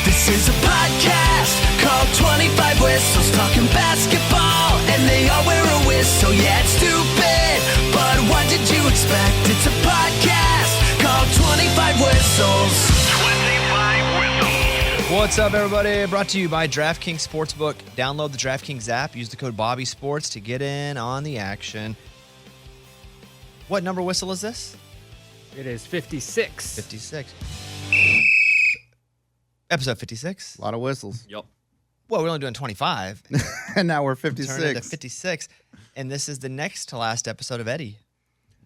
This is a podcast called 25 Whistles, talking basketball, and they all wear a whistle. Yeah, it's stupid, but what did you expect? It's a podcast called 25 Whistles. 25 Whistles. What's up, everybody? Brought to you by DraftKings Sportsbook. Download the DraftKings app. Use the code BobbySports to get in on the action. What number whistle is this? It is 56. 56. Episode 56. A lot of whistles. Yep. Well, we're only doing 25. And now we're Turn it to 56. 56. And this is the next to last episode of Eddie.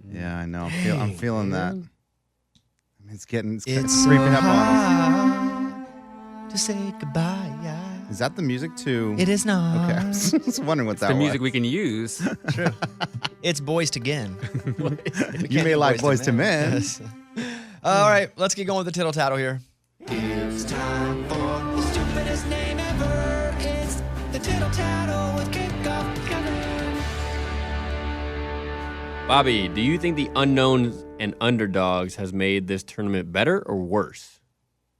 Yeah, I know. I'm feeling that. I mean, it's creeping so up on us. hard to say goodbye. Yeah. Is that the music too? It is not. Okay. I was just wondering what that The was. music we can use. True. It's Boys to Gin. You may like Boys to Men. Yes. All right, let's get going with the tittle tattle here. It's time for the stupidest name ever. It's the Tittle Tattle with Kickoff Kevin. Bobby, do you think the unknowns and underdogs has made this tournament better or worse?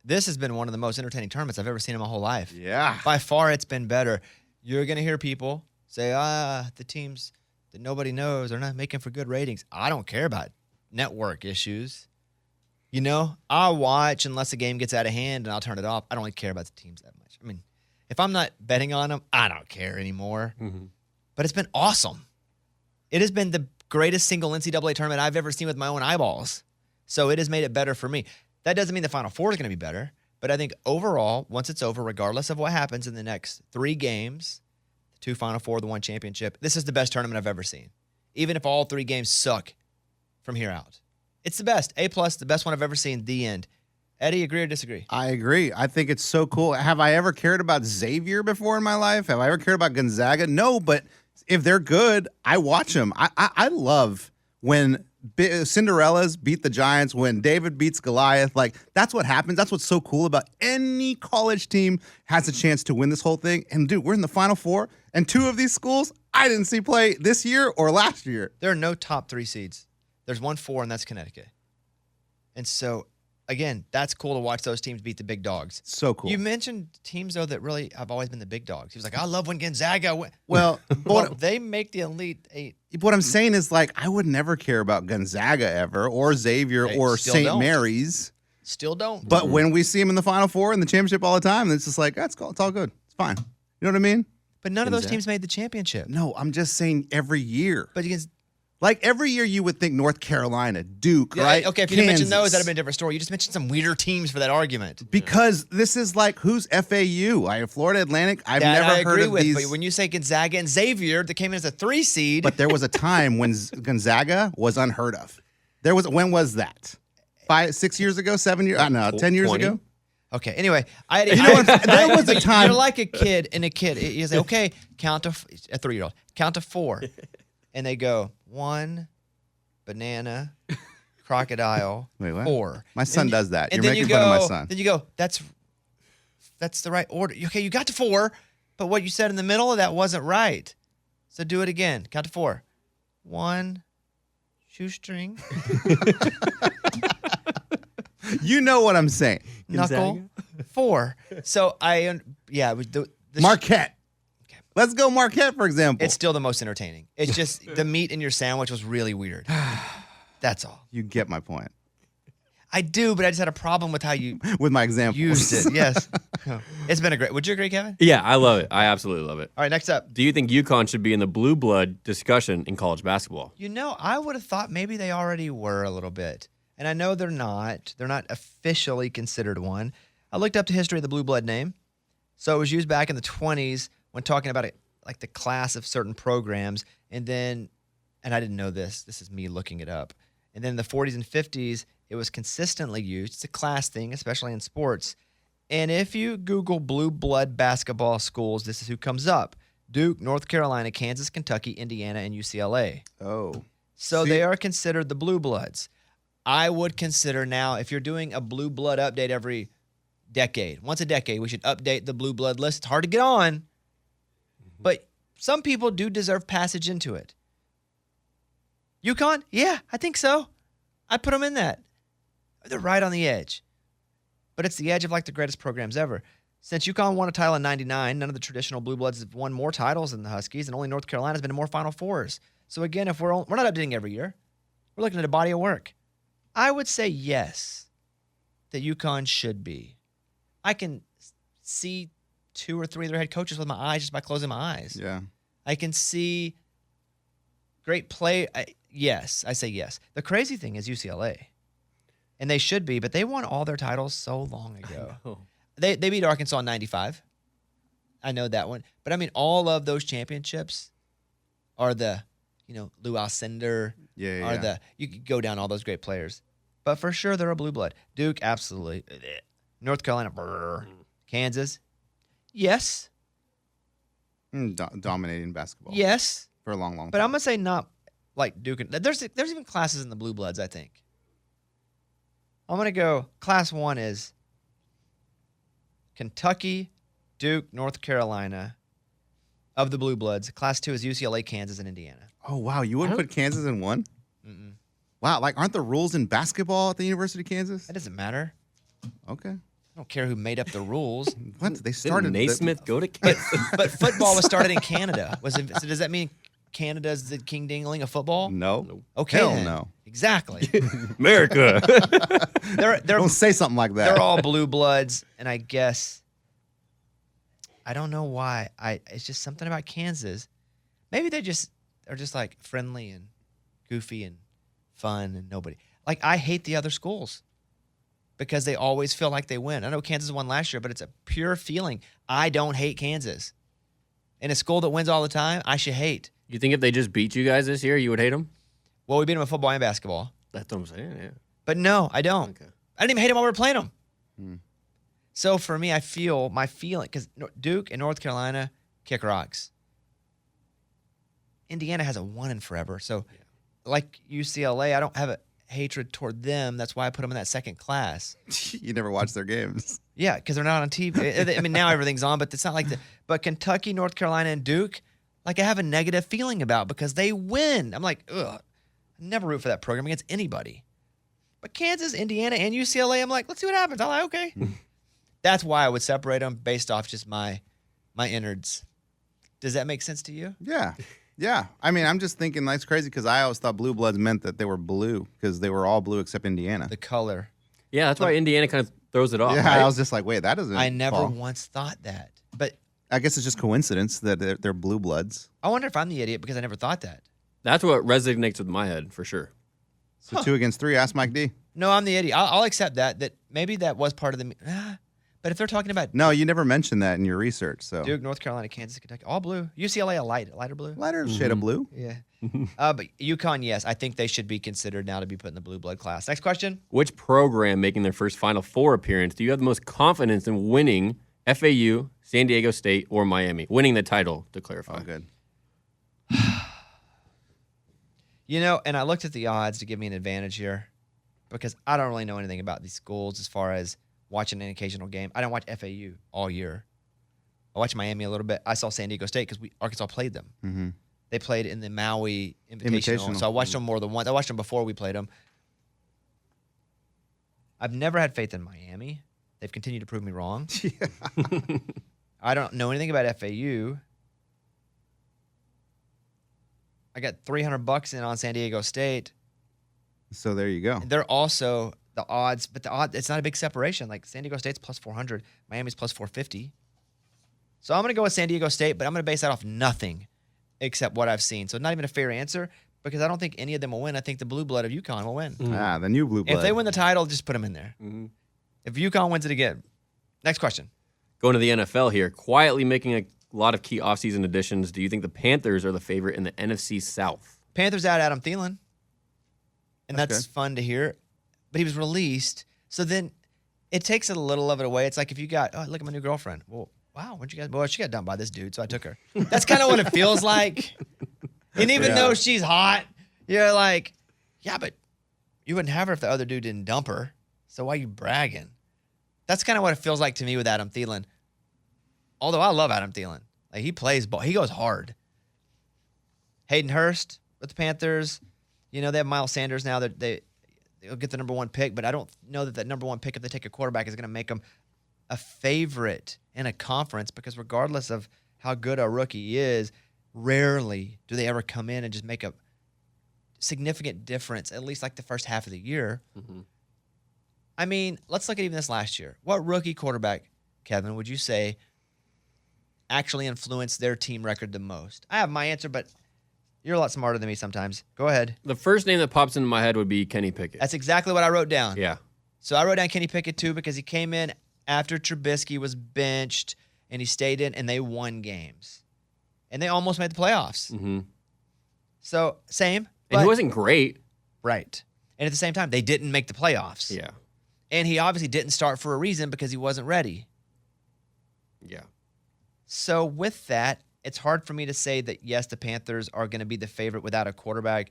This has been one of the most entertaining tournaments I've ever seen in my whole life. Yeah. By far, it's been better. You're going to hear people say, the teams that nobody knows are not making for good ratings. I don't care about network issues. You know, I'll watch unless the game gets out of hand and I'll turn it off. I don't really care about the teams that much. I mean, if I'm not betting on them, I don't care anymore. Mm-hmm. But it's been awesome. It has been the greatest single NCAA tournament I've ever seen with my own eyeballs. So it has made it better for me. That doesn't mean the Final Four is going to be better. But I think overall, once it's over, regardless of what happens in the next 3 games, the 2 Final Four, the 1 championship, this is the best tournament I've ever seen. Even if all 3 games suck from here out. It's the best. A+, the best one I've ever seen, the end. Eddie, agree or disagree? I agree. I think it's so cool. Have I ever cared about Xavier before in my life? Have I ever cared about Gonzaga? No, but if they're good, I watch them. I love when Cinderellas beat the Giants, when David beats Goliath. Like, that's what happens. That's what's so cool about any college team has a chance to win this whole thing. And, dude, we're in the Final Four, and 2 of these schools I didn't see play this year or last year. There are no top 3 seeds. There's 1 4, and that's Connecticut. And so, again, that's cool to watch those teams beat the big dogs. So cool. You mentioned teams, though, that really have always been the big dogs. He was like, I love when Gonzaga win. Well, Well, they make the Elite 8. what I'm saying is, like, I would never care about Gonzaga ever, or Xavier, They or still St. don't. Mary's. Still don't. But when we see them in the Final Four and the championship all the time, it's just like, that's cool. It's all good. It's fine. You know what I mean? But none of those Gonzaga. teams made the championship. No, I'm just saying every year. But against, Like, every year you would think North Carolina, Duke, right? Okay, if you didn't mention those, Kansas. that'd have been a different story. You just mentioned some weirder teams for that argument. Because this is like, who's FAU? I have Florida Atlantic. I've That never I agree heard of with, these. but when you say Gonzaga and Xavier, that came in as a 3 seed. But there was a time when Gonzaga was unheard of. When was that? 5, 6 years ago? 7 years? I don't know, 10 years 20. ago? Okay, anyway, there was a time. You're like a kid, and you say, okay, count to a 3-year-old, count to 4, and they go 1, banana, crocodile, Wait, what? 4. My son does that. And You're then making fun of my son. Then you go, that's the right order. Okay, you got to 4, but what you said in the middle of that wasn't right. So do it again. Count to 4. 1, shoestring, You know what I'm saying. knuckle, 4. So it was the Marquette. Let's go Marquette, for example. It's still the most entertaining. It's just the meat in your sandwich was really weird. That's all. You get my point. I do, but I just had a problem with how you With my example. used it. Yes. It's been a great. Would you agree, Kevin? Yeah, I love it. I absolutely love it. All right, next up. Do you think UConn should be in the blue blood discussion in college basketball? You know, I would have thought maybe they already were a little bit. And I know they're not. They're not officially considered one. I looked up the history of the blue blood name. So it was used back in the 20s when talking about it, like the class of certain programs. And I didn't know this. This is me looking it up. And then in the 40s and 50s, it was consistently used. It's a class thing, especially in sports. And if you Google blue blood basketball schools, this is who comes up. Duke, North Carolina, Kansas, Kentucky, Indiana, and UCLA. Oh. So See- they are considered the blue bloods. I would consider now, if you're doing a blue blood update every decade, once a decade, we should update the blue blood list. It's hard to get on, but some people do deserve passage into it. UConn? Yeah, I think so. I'd put them in that. They're right on the edge. But it's the edge of like the greatest programs ever. Since UConn won a title in 99, none of the traditional Blue Bloods have won more titles than the Huskies, and only North Carolina's been to more Final Fours. So again, if we're not updating every year, we're looking at a body of work. I would say yes, that UConn should be. I can see 2 or 3 of their head coaches with my eyes just by closing my eyes. Yeah. I can see great play. Yes, I say yes. The crazy thing is UCLA, and they should be, but they won all their titles so long ago. They beat Arkansas in 95. I know that one. But, I mean, all of those championships are the, Lou Alcindor. Yeah. You could go down all those great players. But for sure, they're a blue blood. Duke, absolutely. North Carolina, brr. Kansas, yes. Dominating basketball. Yes. For a long, long time. But I'm going to say not like Duke. There's even classes in the blue bloods, I think. I'm going to go, class 1 is Kentucky, Duke, North Carolina of the blue bloods. Class 2 is UCLA, Kansas, and Indiana. Oh, wow. You wouldn't put Kansas in 1? Mm-mm. Wow. Like, aren't the rules in basketball at the University of Kansas? That doesn't matter. Okay. I don't care who made up the rules. What? They started. Didn't Naismith go to Kansas? But football was started in Canada. So does that mean Canada's the king dingling of football? No. Okay. Hell then. no. Exactly. America. They're Don't say something like that. they're all blue bloods, and I guess I don't know why. It's just something about Kansas. Maybe they just are just like friendly and goofy and fun and nobody. Like I hate the other schools because they always feel like they win. I know Kansas won last year, but it's a pure feeling. I don't hate Kansas. In a school that wins all the time, I should hate. You think if they just beat you guys this year, you would hate them? Well, we beat them in football and basketball. That's what I'm saying, yeah. But no, I don't. Okay. I didn't even hate them while we were playing them. So for me, I feel my feeling, because Duke and North Carolina kick rocks. Indiana hasn't won in forever. So like UCLA, I don't have a hatred toward them. That's why I put them in that second class. You never watch their games. Yeah, because they're not on TV. I mean, now everything's on, but it's not like But Kentucky, North Carolina, and Duke, like I have a negative feeling about because they win. I'm like, ugh, I never root for that program against anybody. But Kansas, Indiana, and UCLA, I'm like, let's see what happens. I'm like, okay. That's why I would separate them based off just my innards. Does that make sense to you? Yeah. Yeah. I mean, I'm just thinking that's crazy because I always thought blue bloods meant that they were blue because they were all blue except Indiana. The color. Yeah, that's why Indiana kind of throws it off. Yeah, right? I was just like, wait, that doesn't I never fall. once thought that. But I guess it's just coincidence that they're blue bloods. I wonder if I'm the idiot because I never thought that. That's what resonates with my head, for sure. So 2 against 3, ask Mike D. No, I'm the idiot. I'll accept that maybe that was part of the. But if they're talking about No, you never mentioned that in your research. So Duke, North Carolina, Kansas, Kentucky, all blue. UCLA, a lighter blue. lighter shade of blue. Yeah. But UConn, yes, I think they should be considered now to be put in the blue blood class. Next question. Which program making their first Final Four appearance do you have the most confidence in winning? FAU, San Diego State, or Miami? Winning the title, to clarify. Oh, good. And I looked at the odds to give me an advantage here because I don't really know anything about these schools as far as watching an occasional game. I don't watch FAU all year. I watch Miami a little bit. I saw San Diego State because Arkansas played them. Mm-hmm. They played in the Maui Invitational. So I watched them more than once. I watched them before we played them. I've never had faith in Miami. They've continued to prove me wrong. I don't know anything about FAU. I got $300 in on San Diego State. So there you go. And they're also the odds, but it's not a big separation. Like San Diego State's plus 400, Miami's plus 450. So I'm going to go with San Diego State, but I'm going to base that off nothing except what I've seen. So not even a fair answer because I don't think any of them will win. I think the blue blood of UConn will win. The new blue blood. If they win the title, just put them in there. Mm-hmm. If UConn wins it again. Next question. Going to the NFL here, quietly making a lot of key offseason additions. Do you think the Panthers are the favorite in the NFC South? Panthers out Adam Thielen. And that's good. fun to hear. But he was released. So then it takes a little of it away. It's like if you got, look at my new girlfriend. Well, wow, when'd you guys? Well, she got dumped by this dude, so I took her. That's kind of what it feels like. And even though she's hot, you're like, yeah, but you wouldn't have her if the other dude didn't dump her. So why are you bragging? That's kind of what it feels like to me with Adam Thielen. Although I love Adam Thielen. Like he plays ball. He goes hard. Hayden Hurst with the Panthers. They have Miles Sanders now. They they'll get the number 1 pick, but I don't know that number 1 pick, if they take a quarterback, is going to make them a favorite in a conference, because regardless of how good a rookie is, rarely do they ever come in and just make a significant difference, at least like the first half of the year. Mm-hmm. I mean, let's look at even this last year. What rookie quarterback, Kevin, would you say actually influenced their team record the most? I have my answer, but you're a lot smarter than me sometimes. Go ahead. The first name that pops into my head would be Kenny Pickett. That's exactly what I wrote down. Yeah. So I wrote down Kenny Pickett too, because he came in after Trubisky was benched and he stayed in, and they won games. And they almost made the playoffs. Mm-hmm. So same. And he wasn't great. Right. And at the same time, they didn't make the playoffs. Yeah. And he obviously didn't start for a reason, because he wasn't ready. Yeah. So with that, it's hard for me to say that, yes, the Panthers are going to be the favorite without a quarterback,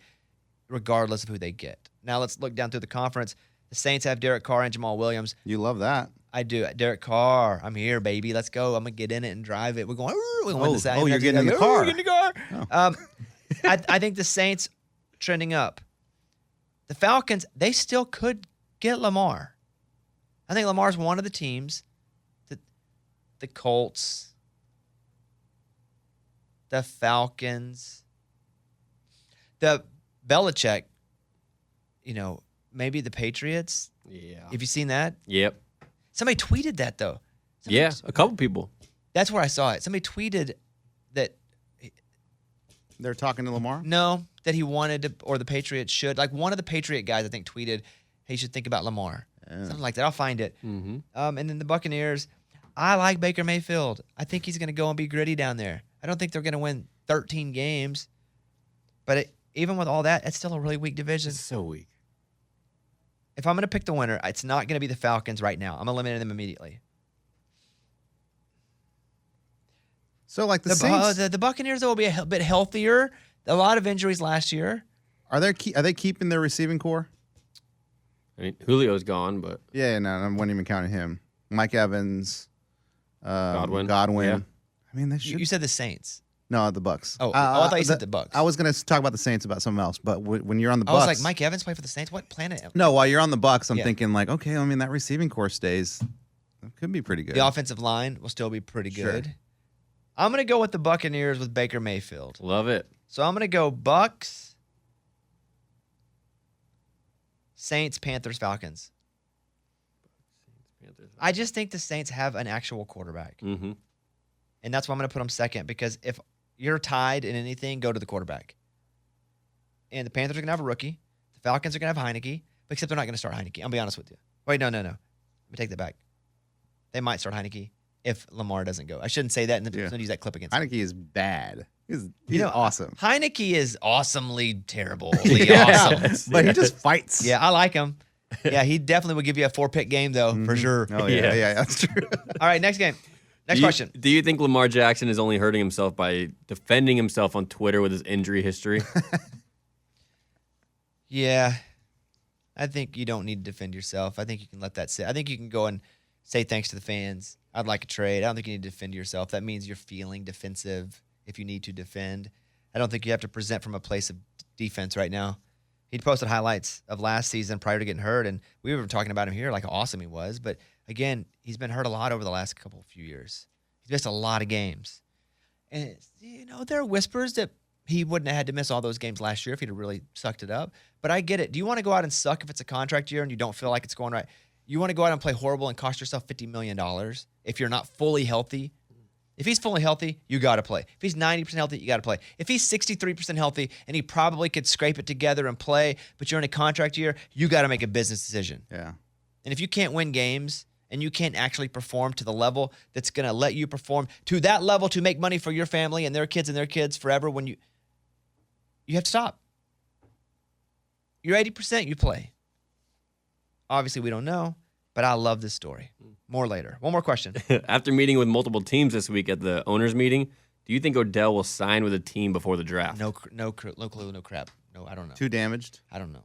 regardless of who they get. Now let's look down through the conference. The Saints have Derek Carr and Jamal Williams. You love that. I do. Derek Carr, I'm here, baby. Let's go. I'm going to get in it and drive it. We're going, we're going to this. You're getting in the car. We're getting in the car. I think the Saints trending up. The Falcons, they still could get Lamar. I think Lamar's one of the teams that the Colts, the Falcons, the Belichick, maybe the Patriots. Yeah. Have you seen that? Yep. Somebody tweeted that, though. A couple people. That's where I saw it. Somebody tweeted that They're talking to Lamar? No, that he wanted to, or the Patriots should. Like one of the Patriot guys, I think, tweeted, hey, you should think about Lamar. Something like that. I'll find it. Mm-hmm. And then the Buccaneers, I like Baker Mayfield. I think he's going to go and be gritty down there. I don't think they're going to win 13 games. But even with all that, it's still a really weak division. It's so weak. If I'm going to pick the winner, it's not going to be the Falcons right now. I'm eliminating them immediately. So, like the Saints, the Buccaneers will be a bit healthier. A lot of injuries last year. are they keeping their receiving core? I mean, Julio's gone, but Yeah, no, I wasn't even counting him. Mike Evans, Godwin. Yeah. I mean, they You, should. you said the Saints. No, the Bucks. Oh, I thought you said the Bucks. I was going to talk about the Saints about something else, but when you're on the I Bucks, was like, Mike Evans played for the Saints? What planet? No, while you're on the Bucks, I'm Yeah. thinking like, okay, I mean that receiving core stays. It could be pretty good. The offensive line will still be pretty Sure. good. I'm going to go with the Buccaneers with Baker Mayfield. love it. So I'm going to go Bucks, Saints, Panthers, Falcons. I just think the Saints have an actual quarterback. Mm-hmm. And that's why I'm going to put them second, because if you're tied in anything, go to the quarterback. And the Panthers are going to have a rookie. The Falcons are going to have Heineke, except they're not going to start Heineke. I'll be honest with you. Wait, no. Let me take that back. They might start Heineke if Lamar doesn't go. I shouldn't say that, and then use that clip against him. Heineke is bad. He's awesome, Heineke is awesomely terribly awesome. but he just fights. Yeah, I like him. Yeah, he definitely would give you a 4-pick game, though, for sure. Oh Yeah. yeah, that's true. All right, next game. Next question. Do you think Lamar Jackson is only hurting himself by defending himself on Twitter with his injury history? Yeah, I think you don't need to defend yourself. I think you can let that sit. I think you can go and say thanks to the fans. I'd like a trade. I don't think you need to defend yourself. That means you're feeling defensive if you need to defend. I don't think you have to present from a place of defense right now. He posted highlights of last season prior to getting hurt, and we were talking about him here, like how awesome he was. But again, he's been hurt a lot over the last few years. He's missed a lot of games. And, there are whispers that he wouldn't have had to miss all those games last year if he'd have really sucked it up. But I get it. Do you want to go out and suck if it's a contract year and you don't feel like it's going right? You want to go out and play horrible and cost yourself $50 million if you're not fully healthy? If he's fully healthy, you got to play. If he's 90% healthy, you got to play. If he's 63% healthy and he probably could scrape it together and play, but you're in a contract year, you got to make a business decision. Yeah. And if you can't win games and you can't actually perform to the level that's going to let you perform to that level to make money for your family and their kids forever, when you have to stop. You're 80%, you play. Obviously, we don't know, but I love this story. More later. One more question. After meeting with multiple teams this week at the owners' meeting, do you think Odell will sign with a team before the draft? No clue, no crap. No, I don't know. Too damaged. I don't know.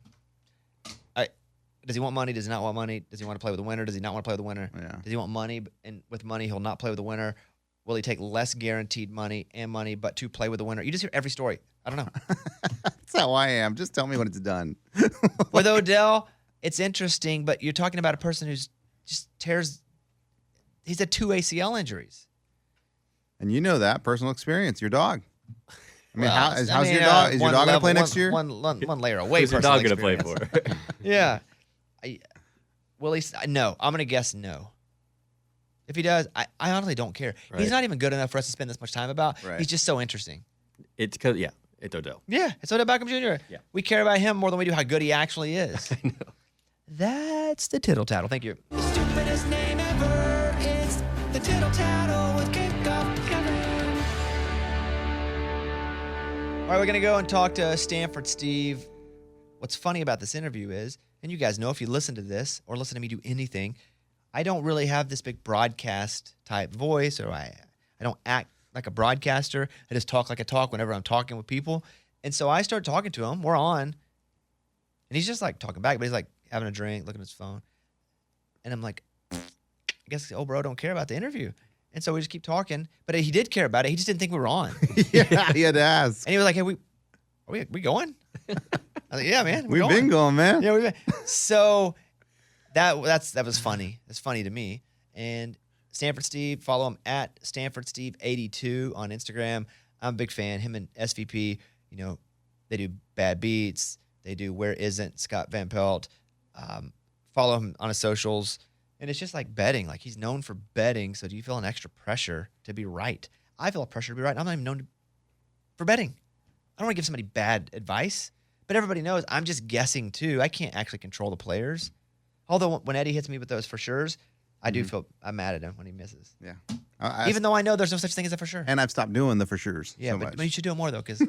Does he want money? Does he not want money? Does he want to play with the winner? Does he not want to play with the winner? Yeah. Does he want money? And with money, he'll not play with the winner. Will he take less guaranteed money, but to play with the winner? You just hear every story. I don't know. That's how I am. Just tell me when it's done. With Odell, it's interesting, but you're talking about a person who's just he's had 2 ACL injuries. And you know that personal experience, your dog. I mean, Well, how's your dog? Is your dog going to play next year? One layer away. Who's your dog going to personal play experience. for? Yeah. No. I'm going to guess no. If he does, I honestly don't care. Right. He's not even good enough for us to spend this much time about. Right. He's just so interesting. It's because it's Odell. Yeah, it's Odell Beckham Jr. Yeah. We care about him more than we do how good he actually is. I know. That's the tittle tattle. Thank you. The stupidest name ever. It's the tittle tattle with Kevin. All right, we're going to go and talk to Stanford Steve. What's funny about this interview is, and you guys know if you listen to this or listen to me do anything, I don't really have this big broadcast type voice, or I don't act like a broadcaster. I just talk like I talk whenever I'm talking with people. And so I start talking to him. We're on. And he's just like talking back, but he's like having a drink, looking at his phone. And I'm like, I guess old bro don't care about the interview. And so we just keep talking. But he did care about it. He just didn't think we were on. Yeah, he had to ask. And he was like, hey, are we going? I was like, yeah, man. We've been going, man. Yeah, we've been. So that was funny. It's funny to me. And Stanford Steve, follow him at Stanford Steve 82 on Instagram. I'm a big fan. Him and SVP, they do Bad Beats. They do Where Isn't Scott Van Pelt. Follow him on his socials. And it's just like betting. Like, he's known for betting. So do you feel an extra pressure to be right? I feel a pressure to be right. I'm not even known for betting. I don't want to give somebody bad advice. But everybody knows I'm just guessing too. I can't actually control the players. Although when Eddie hits me with those for sures, I do feel I'm mad at him when he misses. Yeah. Even though I know there's no such thing as a for sure. And I've stopped doing the for sure's. Yeah, so but much. you should do it more though, because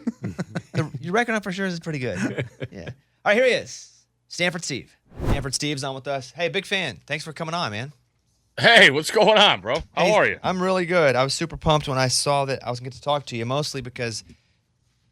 your record on for sure is pretty good. Yeah. All right, here he is, Stanford Steve. Stanford Steve's on with us. Hey, big fan. Thanks for coming on, man. Hey, what's going on, bro? How are you? I'm really good. I was super pumped when I saw that I was going to get to talk to you, mostly because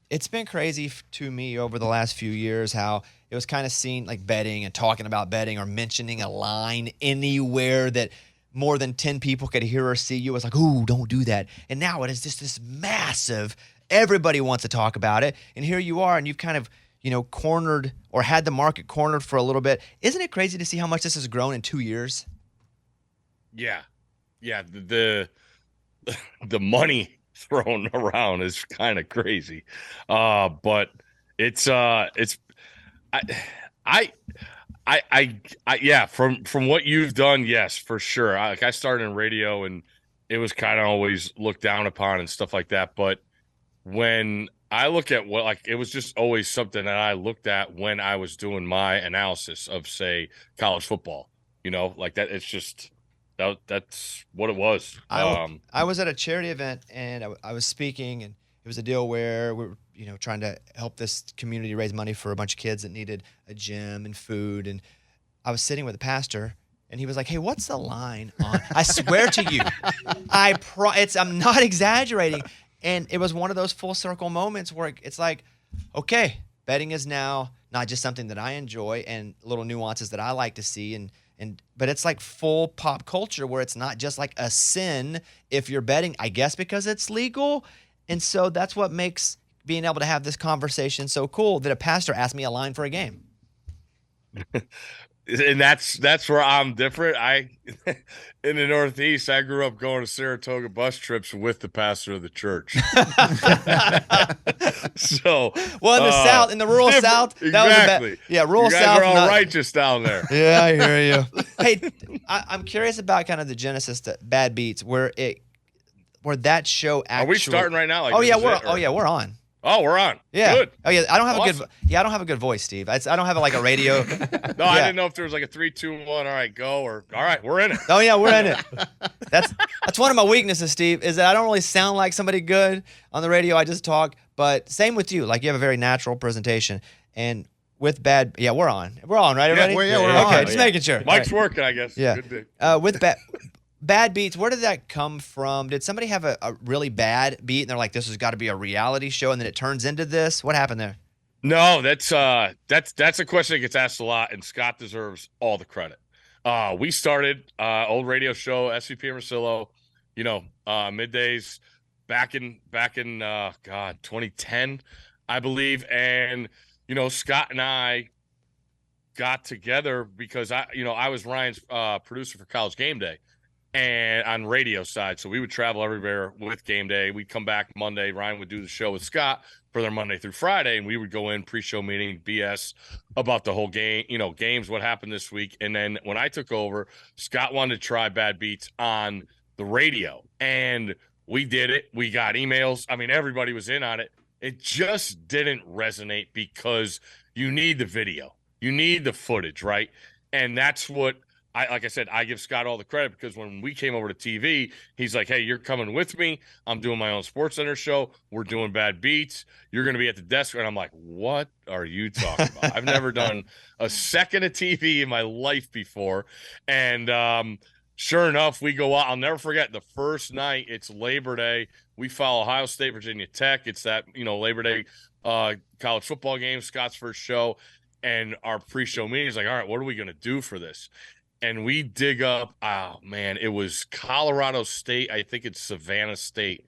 it's been crazy to me over the last few years how it was kind of seen like betting and talking about betting or mentioning a line anywhere that more than 10 people could hear or see you. It was like, ooh, don't do that. And now it is just this massive, everybody wants to talk about it. And here you are, and you've kind of, cornered or had the market cornered for a little bit. Isn't it crazy to see how much this has grown in 2 years? Yeah. The money thrown around is kind of crazy. But it's from what you've done, yes, for sure. I started in radio and it was kind of always looked down upon and stuff like that. But when I look at it was just always something that I looked at when I was doing my analysis of, say, college football, like that. It's just, that's what it was. I was at a charity event and I was speaking, and it was a deal where we were, trying to help this community raise money for a bunch of kids that needed a gym and food. And I was sitting with a pastor, and he was like, "Hey, what's the line on?" I swear to you, I'm not exaggerating. And it was one of those full circle moments where it's like, okay, betting is now not just something that I enjoy and little nuances that I like to see, but it's like full pop culture where it's not just like a sin if you're betting, I guess, because it's legal. And so that's what makes being able to have this conversation so cool, that a pastor asked me a line for a game. And that's where I'm different. In the Northeast, I grew up going to Saratoga bus trips with the pastor of the church. So, well, in the South, in the rural South, that was rural you guys South. are all righteous down there. Yeah, I hear you. Hey, I'm curious about kind of the genesis to Bad Beats, where that show actually. Are we starting right now? We're on. Oh, we're on. Yeah. Good. Oh yeah. I don't have Awesome. I don't have a good voice, Steve. I don't have a radio. No, I didn't know if there was like a 3, 2, 1. All right, go, or all right, we're in it. Oh yeah, we're in it. That's one of my weaknesses, Steve, is that I don't really sound like somebody good on the radio. I just talk. But same with you. Like, you have a very natural presentation. And with we're on. We're on, right, everybody? we're on. Okay, just making sure. Mike's working, I guess. Yeah. Good day. With Bad Beats, where did that come from? Did somebody have a really bad beat and they're like, this has got to be a reality show, and then it turns into this? What happened there? No, that's a question that gets asked a lot, and Scott deserves all the credit. We started old radio show, SVP and Rosillo, middays back in 2010, I believe. And, Scott and I got together because I was Ryan's producer for College Game Day and on radio side. So we would travel everywhere with Game Day. We'd come back Monday. Ryan would do the show with Scott for their Monday through Friday, and we would go in pre-show meeting, BS about the whole game, games, what happened this week. And then when I took over, Scott wanted to try Bad Beats on the radio, and we did it. We got emails. I mean, everybody was in on it. It just didn't resonate because you need the video. You need the footage, right? And that's what like I said, I give Scott all the credit because when we came over to TV, he's like, hey, you're coming with me. I'm doing my own Sports Center show. We're doing Bad Beats. You're going to be at the desk. And I'm like, what are you talking about? I've never done a second of TV in my life before. And sure enough, we go out. I'll never forget the first night. It's Labor Day. We follow Ohio State, Virginia Tech. It's that, Labor Day college football game, Scott's first show. And our pre-show meeting is like, all right, what are we going to do for this? And we dig up, it was Colorado State. I think it's Savannah State.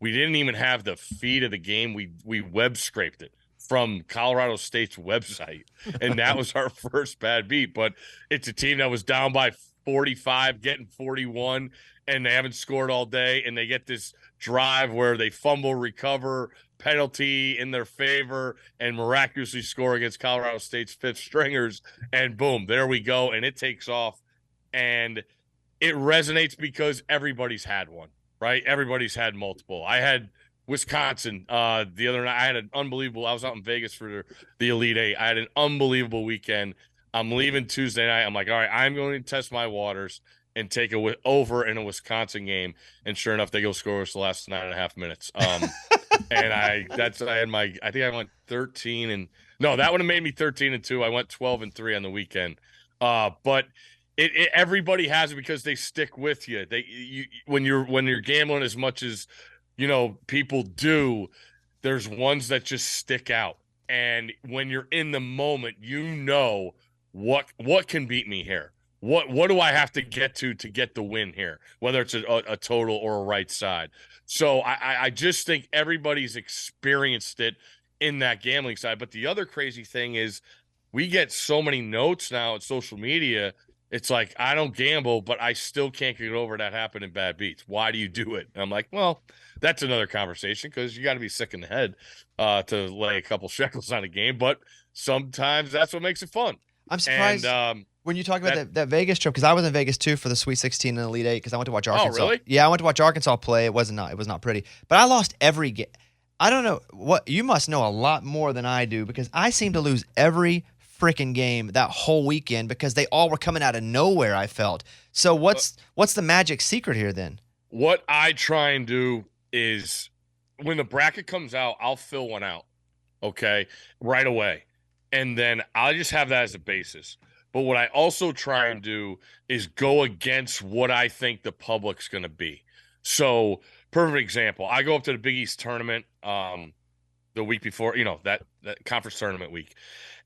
We didn't even have the feed of the game. We web scraped it from Colorado State's website. And that was our first Bad Beat. But it's a team that was down by 45, getting 41, and they haven't scored all day. And they get this drive where they fumble, recover, penalty in their favor, and miraculously score against Colorado State's fifth stringers, and boom, there we go, and it takes off. And it resonates because everybody's had one, right? Everybody's had multiple. I had Wisconsin the other night. I had an unbelievable, I was out in Vegas for the Elite Eight. I had an unbelievable weekend. I'm leaving Tuesday night. I'm like, all right, I'm going to test my waters and take it over in a Wisconsin game. And sure enough, they go score us the last 9.5 minutes. And I think I went 13 and no, that would have made me 13-2. I went 12-3 on the weekend. But everybody has it because they stick with you. When you're gambling as much as, people do, there's ones that just stick out. And when you're in the moment, what can beat me here? What do I have to get to get the win here, whether it's a total or a right side? So I just think everybody's experienced it in that gambling side. But the other crazy thing is we get so many notes now on social media. It's like, I don't gamble, but I still can't get over that happened in Bad Beats. Why do you do it? And I'm like, well, that's another conversation because you got to be sick in the head to lay a couple shekels on a game. But sometimes that's what makes it fun. I'm surprised. And, when you talk about that Vegas trip, because I was in Vegas too for the Sweet 16 and Elite Eight, because I went to watch Arkansas. Oh, really? Yeah, I went to watch Arkansas play. It was not pretty, but I lost every game. I don't know what you must know a lot more than I do because I seem to lose every freaking game that whole weekend because they all were coming out of nowhere. I felt so. What's the magic secret here then? What I try and do is when the bracket comes out, I'll fill one out, okay, right away, and then I'll just have that as a basis. But what I also try and do is go against what I think the public's going to be. So, perfect example, I go up to the Big East tournament the week before, that conference tournament week,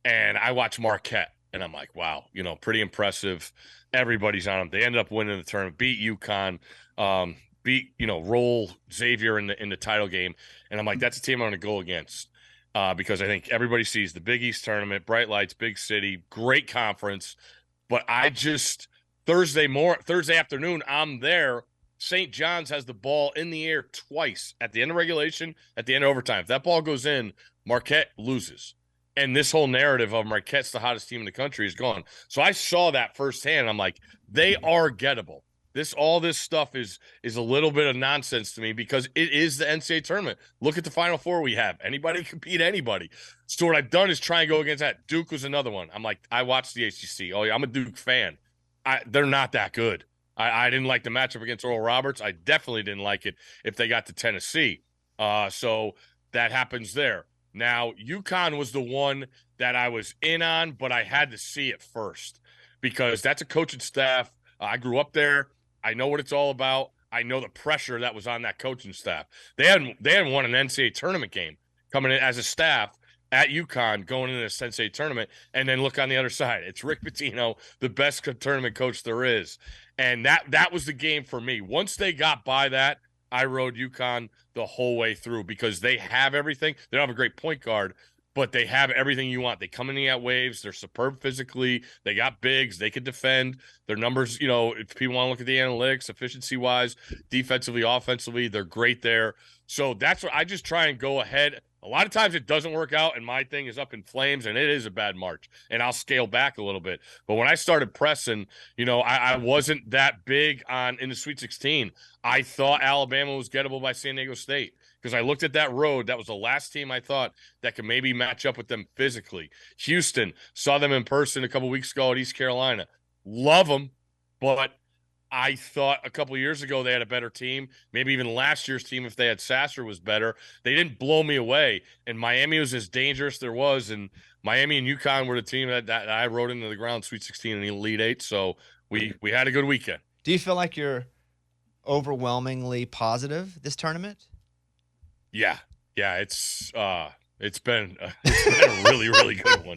and I watch Marquette, and I'm like, wow, pretty impressive. Everybody's on them. They ended up winning the tournament, beat UConn, roll Xavier in the title game, and I'm like, that's a team I'm going to go against. Because I think everybody sees the Big East tournament, bright lights, big city, great conference. But I just Thursday afternoon, I'm there. St. John's has the ball in the air twice at the end of regulation, at the end of overtime. If that ball goes in, Marquette loses. And this whole narrative of Marquette's the hottest team in the country is gone. So I saw that firsthand. I'm like, they are gettable. All this stuff is a little bit of nonsense to me because it is the NCAA tournament. Look at the Final Four we have. Anybody can beat anybody. So what I've done is try and go against that. Duke was another one. I'm like, I watched the ACC. Oh, yeah, I'm a Duke fan. They're not that good. I didn't like the matchup against Oral Roberts. I definitely didn't like it if they got to Tennessee. So that happens there. Now, UConn was the one that I was in on, but I had to see it first because that's a coaching staff. I grew up there. I know what it's all about. I know the pressure that was on that coaching staff. They hadn't won an NCAA tournament game coming in as a staff at UConn going into the NCAA tournament, and then look on the other side. It's Rick Pitino, the best tournament coach there is. And that was the game for me. Once they got by that, I rode UConn the whole way through because they have everything. They don't have a great point guard, but they have everything you want. They come in at waves. They're superb physically. They got bigs. They can defend. Their numbers, if people want to look at the analytics, efficiency-wise, defensively, offensively, they're great there. So that's what I just try and go ahead. A lot of times it doesn't work out, and my thing is up in flames, and it is a bad March, and I'll scale back a little bit. But when I started pressing, I wasn't that big in the Sweet 16. I thought Alabama was gettable by San Diego State because I looked at that road. That was the last team I thought that could maybe match up with them physically. Houston, saw them in person a couple weeks ago at East Carolina. Love them, but I thought a couple of years ago they had a better team. Maybe even last year's team, if they had Sasser, was better. They didn't blow me away. And Miami was as dangerous there was. And Miami and UConn were the team that I rode into the ground Sweet 16 and the Elite Eight. So we had a good weekend. Do you feel like you're overwhelmingly positive this tournament? Yeah. It's been a really, really good one.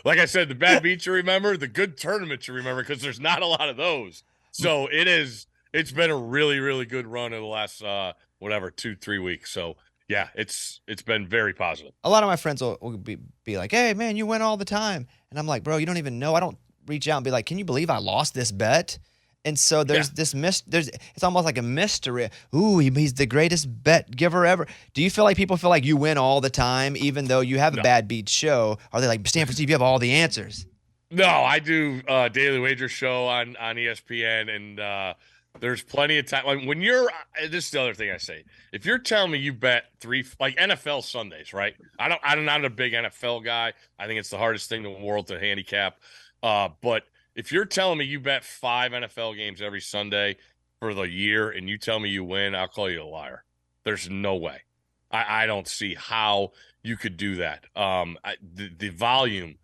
Like I said, the bad beats you remember, the good tournaments you remember, because there's not a lot of those. So it's been a really, really good run in the last 2-3 weeks. So yeah, it's been very positive. A lot of my friends will be like, "Hey man, you win all the time," and I'm like, "Bro, you don't even know." I don't reach out and be like, "Can you believe I lost this bet?" And so there's it's almost like a mystery. Ooh, he's the greatest bet giver ever. Do you feel like people feel like you win all the time, even though you have a bad beat show? Are they like, Stanford Steve, you have all the answers? No, I do a daily wager show on ESPN, and there's plenty of time. Like when this is the other thing I say. If you're telling me you bet like NFL Sundays, right? I'm not a big NFL guy. I think it's the hardest thing in the world to handicap. But if you're telling me you bet 5 NFL games every Sunday for the year and you tell me you win, I'll call you a liar. There's no way. I don't see how you could do that. The volume,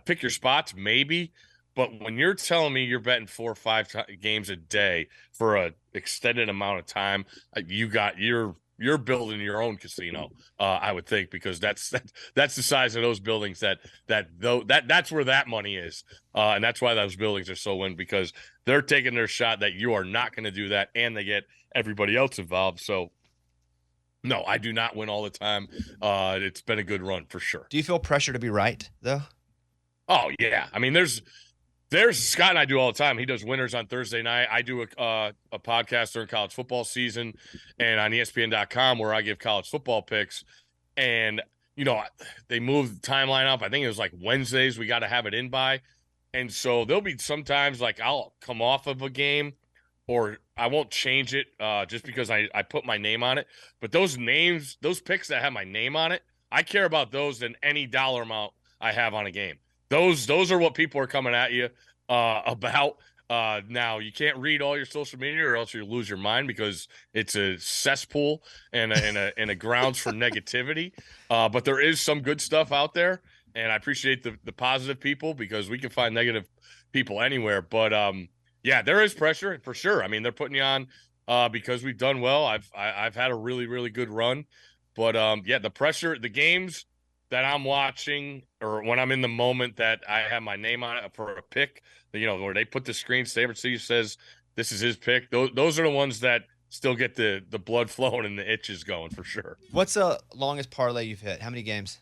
pick your spots, maybe. But when you're telling me you're betting 4 or 5 games a day for an extended amount of time, you're building your own casino, I would think, because that's the size of those buildings that's where that money is, and that's why those buildings are so in, because they're taking their shot that you are not going to do that, and they get everybody else involved. So no, I do not win all the time. It's been a good run for sure. Do you feel pressure to be right though? Oh yeah, I mean there's Scott and I do all the time. He does winners on Thursday night. I do a podcast during college football season and on ESPN.com where I give college football picks. And, they moved the timeline up. I think it was like Wednesdays we got to have it in by. And so there'll be sometimes like I'll come off of a game or I won't change it just because I put my name on it. But those picks that have my name on it, I care about those than any dollar amount I have on a game. Those are what people are coming at you about. Now, you can't read all your social media or else you lose your mind because it's a cesspool and a grounds for negativity. But there is some good stuff out there, and I appreciate the positive people because we can find negative people anywhere. But, yeah, there is pressure for sure. I mean, they're putting you on because we've done well. I've had a really, really good run. But, yeah, the pressure, the games that I'm watching or when I'm in the moment that I have my name on it for a pick, where they put the screen, Stanford Steve says this is his pick. Those are the ones that still get the blood flowing and the itches going for sure. What's the longest parlay you've hit? How many games?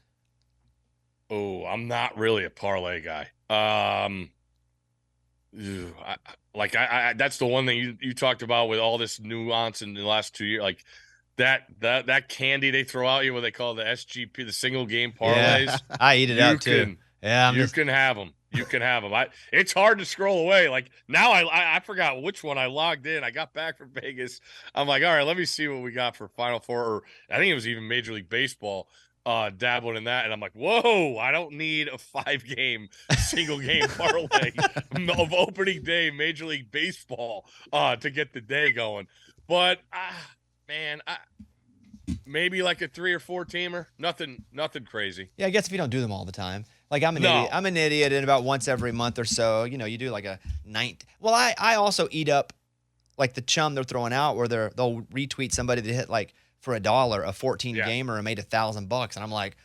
Oh, I'm not really a parlay guy. That's the one thing you talked about with all this nuance in the last 2 years, like that candy they throw out you, what they call the SGP, the single game parlays. Yeah, I eat it out too. Yeah, you can have them. You can have them. It's hard to scroll away. Like now, I forgot which one I logged in. I got back from Vegas. I'm like, all right, let me see what we got for Final Four. Or I think it was even Major League Baseball. Dabbling in that, and I'm like, whoa! I don't need a 5-game single game parlay of opening day Major League Baseball to get the day going. But man, maybe like a 3 or 4 teamer. Nothing crazy. Yeah, I guess if you don't do them all the time. Like I'm an idiot, and about once every month or so, you do like a night. Well, I also eat up like the chum they're throwing out where they'll retweet somebody that hit like for $1 a 14 gamer and made $1,000, and I'm like,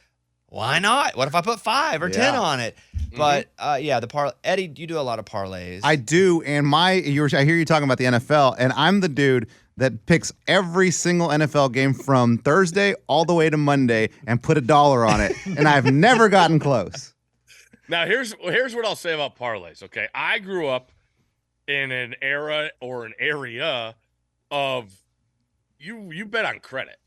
why not? What if I put 5 or 10 on it? But Eddie, you do a lot of parlays. I do, and I hear you talking about the NFL, and I'm the dude that picks every single NFL game from Thursday all the way to Monday and put $1 on it, and I've never gotten close. Now, here's what I'll say about parlays, okay? I grew up in an era or an area of you bet on credit,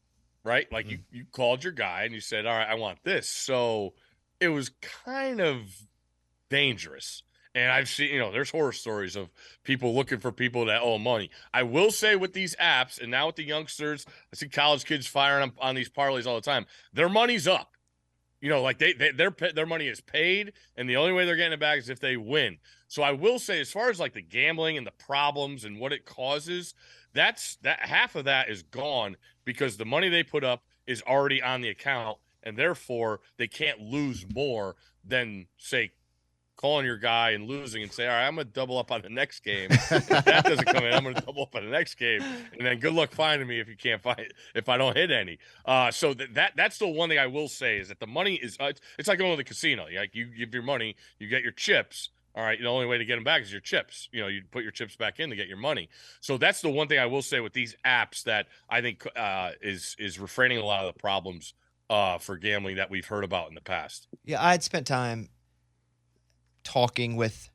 right? Like you called your guy and you said, all right, I want this. So it was kind of dangerous. And I've seen, there's horror stories of people looking for people that owe money. I will say with these apps and now with the youngsters, I see college kids firing on these parlays all the time. Their money's up. Like their money is paid, and the only way they're getting it back is if they win. So I will say, as far as like the gambling and the problems and what it causes, that half of that is gone because the money they put up is already on the account, and therefore they can't lose more than, say, calling your guy and losing and say, all right, I'm going to double up on the next game. If that doesn't come in, I'm going to double up on the next game. And then good luck finding me if I don't hit any. So that's the one thing I will say is that the money is, it's like going to the casino. Like you give your money, you get your chips. All right. The only way to get them back is your chips. You put your chips back in to get your money. So that's the one thing I will say with these apps that I think is refraining a lot of the problems for gambling that we've heard about in the past. Yeah, I had spent time talking with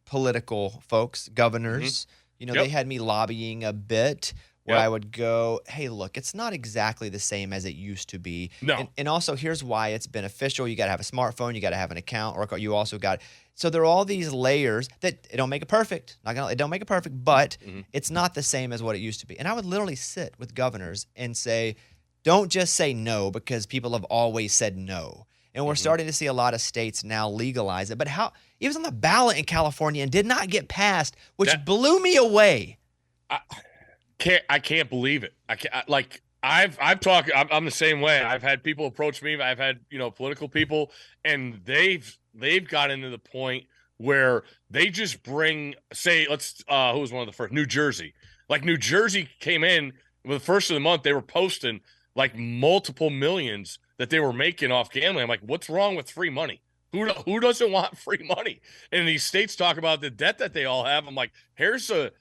political folks, governors. They had me lobbying a bit where I would go, hey, look, it's not exactly the same as it used to be. No. And also here's why it's beneficial. You got to have a smartphone. You got to have an account, or you also got. So there are all these layers that it don't make it perfect. It don't make it perfect, but it's not the same as what it used to be. And I would literally sit with governors and say, don't just say no because people have always said no. And we're starting to see a lot of states now legalize it. But it was on the ballot in California and did not get passed, which blew me away. I can't believe it. I've talked. I'm the same way. I've had people approach me. I've had political people, and they've got into the point where they just bring, say, who was one of the first? New Jersey. Like New Jersey came in with the first of the month. They were posting like multiple millions that they were making off gambling. I'm like, what's wrong with free money? Who doesn't want free money? And these states talk about the debt that they all have. I'm like, here's a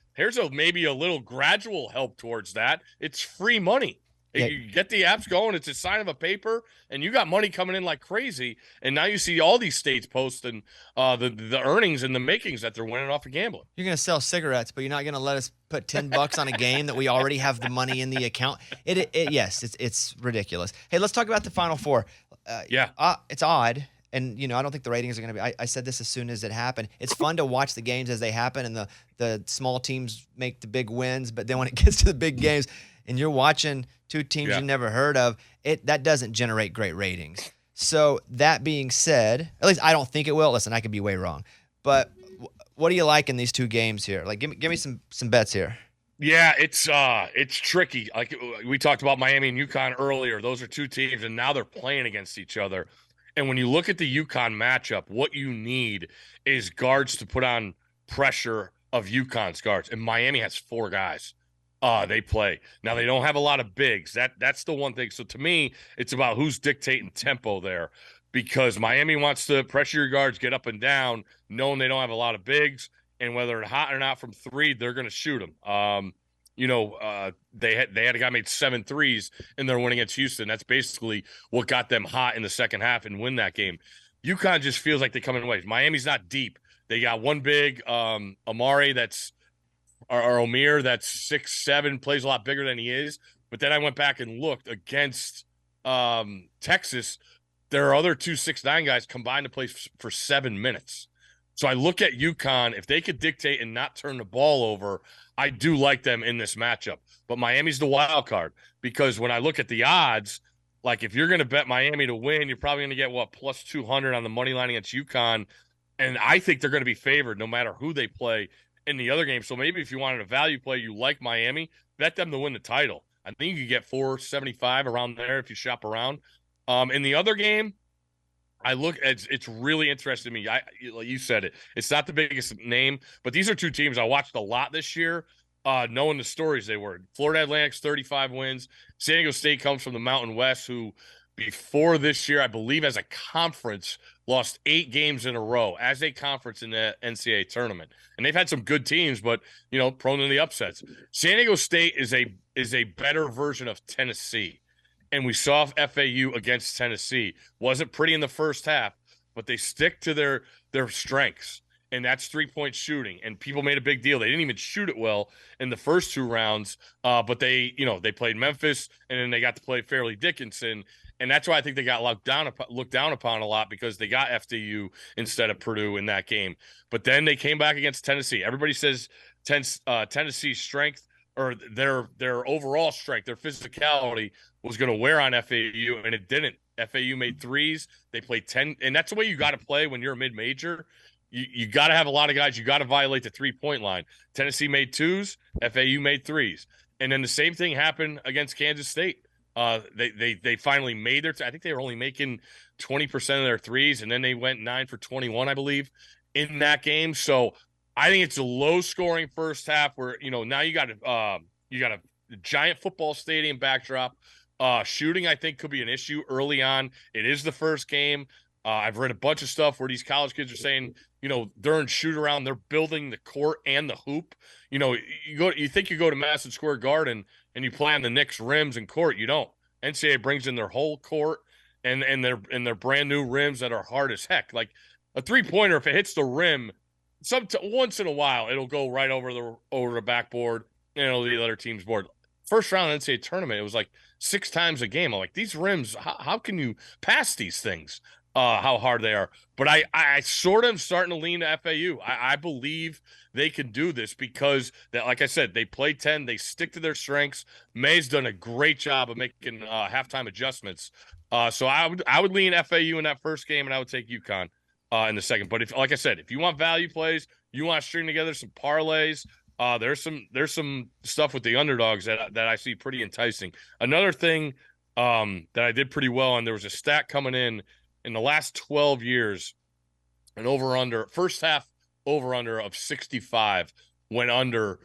maybe a little gradual help towards that. It's free money. Yeah. You get the apps going. It's a sign of a paper, and you got money coming in like crazy. And now you see all these states posting the earnings and the makings that they're winning off of gambling. You're going to sell cigarettes, but you're not going to let us put $10 on a game that we already have the money in the account. Yes, it's ridiculous. Hey, let's talk about the Final Four. It's odd. And, I don't think the ratings are going to be – I said this as soon as it happened. It's fun to watch the games as they happen, and the small teams make the big wins. But then when it gets to the big games and you're watching two teams you never heard of, that doesn't generate great ratings. So that being said, at least I don't think it will. Listen, I could be way wrong. But what do you like in these two games here? Like, give me some bets here. Yeah, it's tricky. Like we talked about Miami and UConn earlier. Those are two teams, and now they're playing against each other. And when you look at the UConn matchup, what you need is guards to put on pressure of UConn's guards. And Miami has 4 guys. They play. Now, they don't have a lot of bigs. That's the one thing. So, to me, it's about who's dictating tempo there, because Miami wants to pressure your guards, get up and down, knowing they don't have a lot of bigs, and whether they're hot or not from 3, they're going to shoot them. They had a guy made 7 threes in their win against Houston. That's basically what got them hot in the second half and win that game. UConn just feels like they come in waves. Miami's not deep. They got one big, Amari, or Omir, that's 6'7", plays a lot bigger than he is. But then I went back and looked against Texas. There are other 2 6'9" guys combined to play for 7 minutes. So I look at UConn. If they could dictate and not turn the ball over, I do like them in this matchup. But Miami's the wild card, because when I look at the odds, like if you're going to bet Miami to win, you're probably going to get, plus 200 on the money line against UConn. And I think they're going to be favored no matter who they play in the other game. So maybe if you wanted a value play, you like Miami, bet them to win the title. I think you could get 475 around there if you shop around. In the other game, it's really interesting to me. You said it. It's not the biggest name, but these are two teams I watched a lot this year, knowing the stories they were. Florida Atlantic's 35 wins. San Diego State comes from the Mountain West, who before this year, I believe as a conference, lost 8 games in a row as a conference in the NCAA tournament. And they've had some good teams, but, prone to the upsets. San Diego State is a better version of Tennessee. And we saw FAU against Tennessee. Wasn't pretty in the first half, but they stick to their strengths. And that's 3-point shooting. And people made a big deal. They didn't even shoot it well in the first 2 rounds, but they played Memphis, and then they got to play Fairleigh Dickinson. And that's why I think they got looked down upon a lot, because they got FDU instead of Purdue in that game. But then they came back against Tennessee. Everybody says Tennessee's strength, or their overall strength, their physicality, was going to wear on FAU, and it didn't. FAU made threes. They played 10, and that's the way you got to play when you're a mid-major. You got to have a lot of guys. You got to violate the 3-point line. Tennessee made 2s. FAU made 3s. And then the same thing happened against Kansas State. They finally made their. I think they were only making 20% of their 3s, and then they went 9 for 21, I believe, in that game. So I think it's a low-scoring first half where now you got a giant football stadium backdrop. Shooting, I think, could be an issue early on. It is the first game. I've read a bunch of stuff where these college kids are saying, during shoot around, they're building the court and the hoop. You think you go to Madison Square Garden and you play on the Knicks rims and court. You don't. NCAA brings in their whole court and their brand new rims that are hard as heck. Like a 3-pointer, if it hits the rim, once in a while it'll go right over the backboard and it'll the other team's board. First round of the NCAA tournament, it was like 6 times a game. I'm like, these rims, how can you pass these things? How hard they are. But I sort of am starting to lean to FAU. I believe they can do this because, like I said, they play 10. They stick to their strengths. May's done a great job of making halftime adjustments. So I would lean FAU in that first game, and I would take UConn in the second. But like I said, if you want value plays, you want to string together some parlays, there's some stuff with the underdogs that I see pretty enticing. Another thing that I did pretty well on, there was a stat coming in the last 12 years, an first half over-under of 65 went under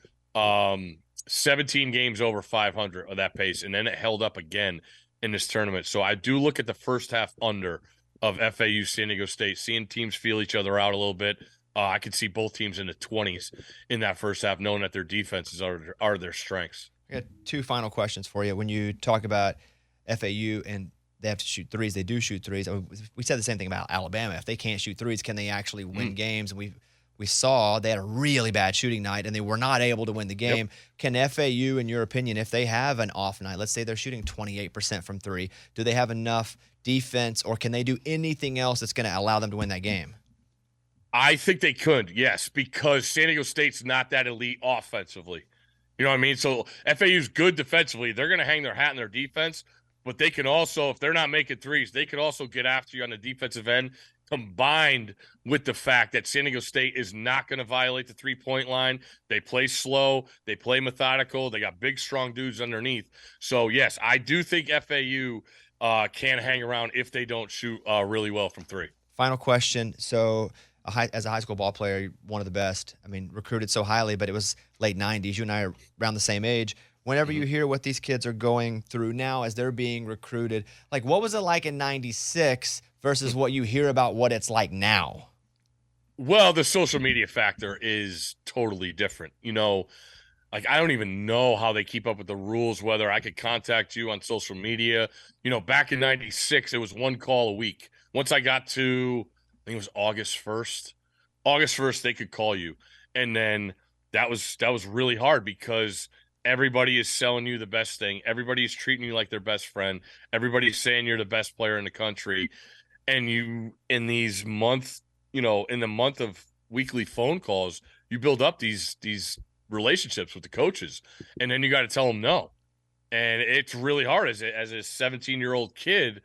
17 games over 500 of that pace, and then it held up again in this tournament. So I do look at the first half under of FAU San Diego State, seeing teams feel each other out a little bit. I could see both teams in the 20s in that first half, knowing that their defenses are their strengths. I got 2 final questions for you. When you talk about FAU and they have to shoot threes, they do shoot threes. We said the same thing about Alabama. If they can't shoot threes, can they actually win games? And we saw they had a really bad shooting night, and they were not able to win the game. Yep. Can FAU, in your opinion, if they have an off night, let's say they're shooting 28% from 3, do they have enough defense, or can they do anything else that's going to allow them to win that game? I think they could, yes, because San Diego State's not that elite offensively. You know what I mean? So FAU's good defensively. They're going to hang their hat in their defense, but they can also, if they're not making threes, they could also get after you on the defensive end, combined with the fact that San Diego State is not going to violate the 3-point line. They play slow. They play methodical. They got big, strong dudes underneath. So, yes, I do think FAU can hang around if they don't shoot really well from 3. Final question. So, as a high school ball player, you're one of the best. I mean, recruited so highly, but it was late 90s. You and I are around the same age. Whenever you hear what these kids are going through now as they're being recruited, like what was it like in 96 versus what you hear about what it's like now? Well, the social media factor is totally different. Like I don't even know how they keep up with the rules, whether I could contact you on social media. Back in 96, it was 1 call a week. Once I got to, I think it was August 1st, they could call you. And then that was really hard because everybody is selling you the best thing. Everybody is treating you like their best friend. Everybody's saying you're the best player in the country. And you, in the month of weekly phone calls, you build up these relationships with the coaches, and then you got to tell them no. And it's really hard as a 17-year-old kid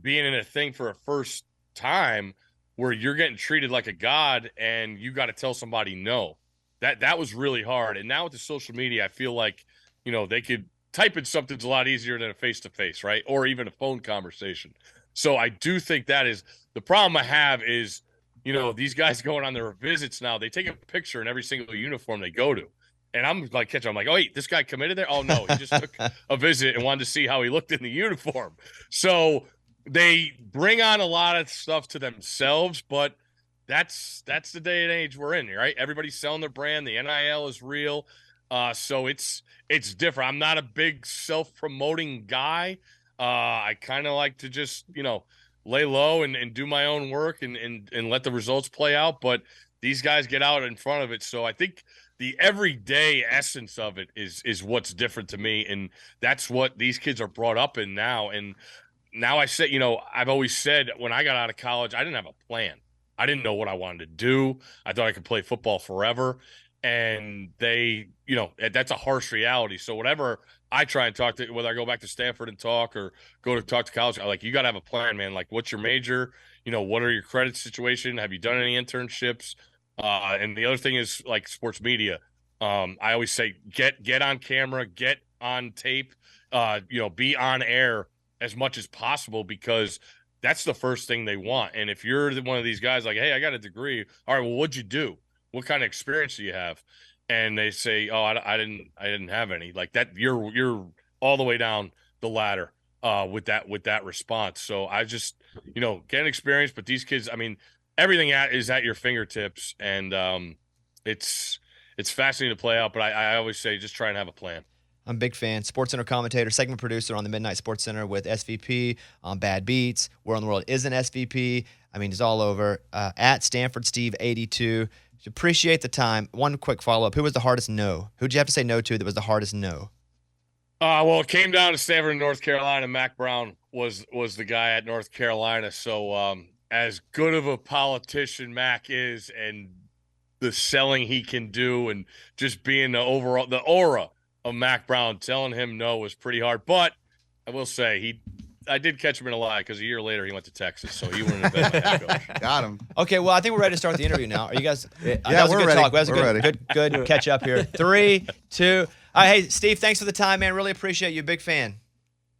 being in a thing for a first time where you're getting treated like a god and you got to tell somebody no. That was really hard. And now with the social media, I feel like, they could type in something's a lot easier than a face-to-face, right? Or even a phone conversation. So I do think that is the problem I have is, these guys going on their visits now, they take a picture in every single uniform they go to. And I'm like, oh, wait, this guy committed there? Oh, no, he just took a visit and wanted to see how he looked in the uniform. So they bring on a lot of stuff to themselves, but that's the day and age we're in, right? Everybody's selling their brand. The NIL is real. So it's different. I'm not a big self-promoting guy. I kind of like to just, lay low and do my own work and let the results play out. But these guys get out in front of it. So I think the everyday essence of it is what's different to me. And that's what these kids are brought up in now. And now I said, I've always said when I got out of college, I didn't have a plan. I didn't know what I wanted to do. I thought I could play football forever. And they, that's a harsh reality. So whatever I try and talk to, whether I go back to Stanford and talk or go to talk to college, I'm like, you got to have a plan, man. Like, what's your major? What are your credit situation? Have you done any internships? And the other thing is like sports media. I always say, get on camera, get on tape, be on air as much as possible, because that's the first thing they want. And if you're one of these guys like, hey, I got a degree. All right, well, what'd you do? What kind of experience do you have? And they say, oh, I didn't have any. Like that, you're all the way down the ladder with that response. So I just, get an experience. But these kids, I mean, everything is at your fingertips, and it's fascinating to play out. But I always say, just try and have a plan. I'm a big fan. SportsCenter commentator, segment producer on the Midnight Sports Center with SVP on Bad Beats. Where in the World Isn't SVP? I mean, it's all over. At Stanford Steve 82. Appreciate the time. One quick follow-up. Who was the hardest no? Who'd you have to say no to that was the hardest no? Well, it came down to Stanford and North Carolina. Mac Brown was the guy at North Carolina. So as good of a politician Mac is, and the selling he can do, and just being the aura of Mac Brown, telling him no was pretty hard. But I will say I did catch him in a lie, because a year later he went to Texas, so he wouldn't have been my head coach. Got him. Okay, well, I think we're ready to start the interview now. Are you guys? Yeah, that was we're a good ready. talk. That was We're a ready. good catch up here. 3, 2. Hey, Steve, thanks for the time, man. Really appreciate you. Big fan.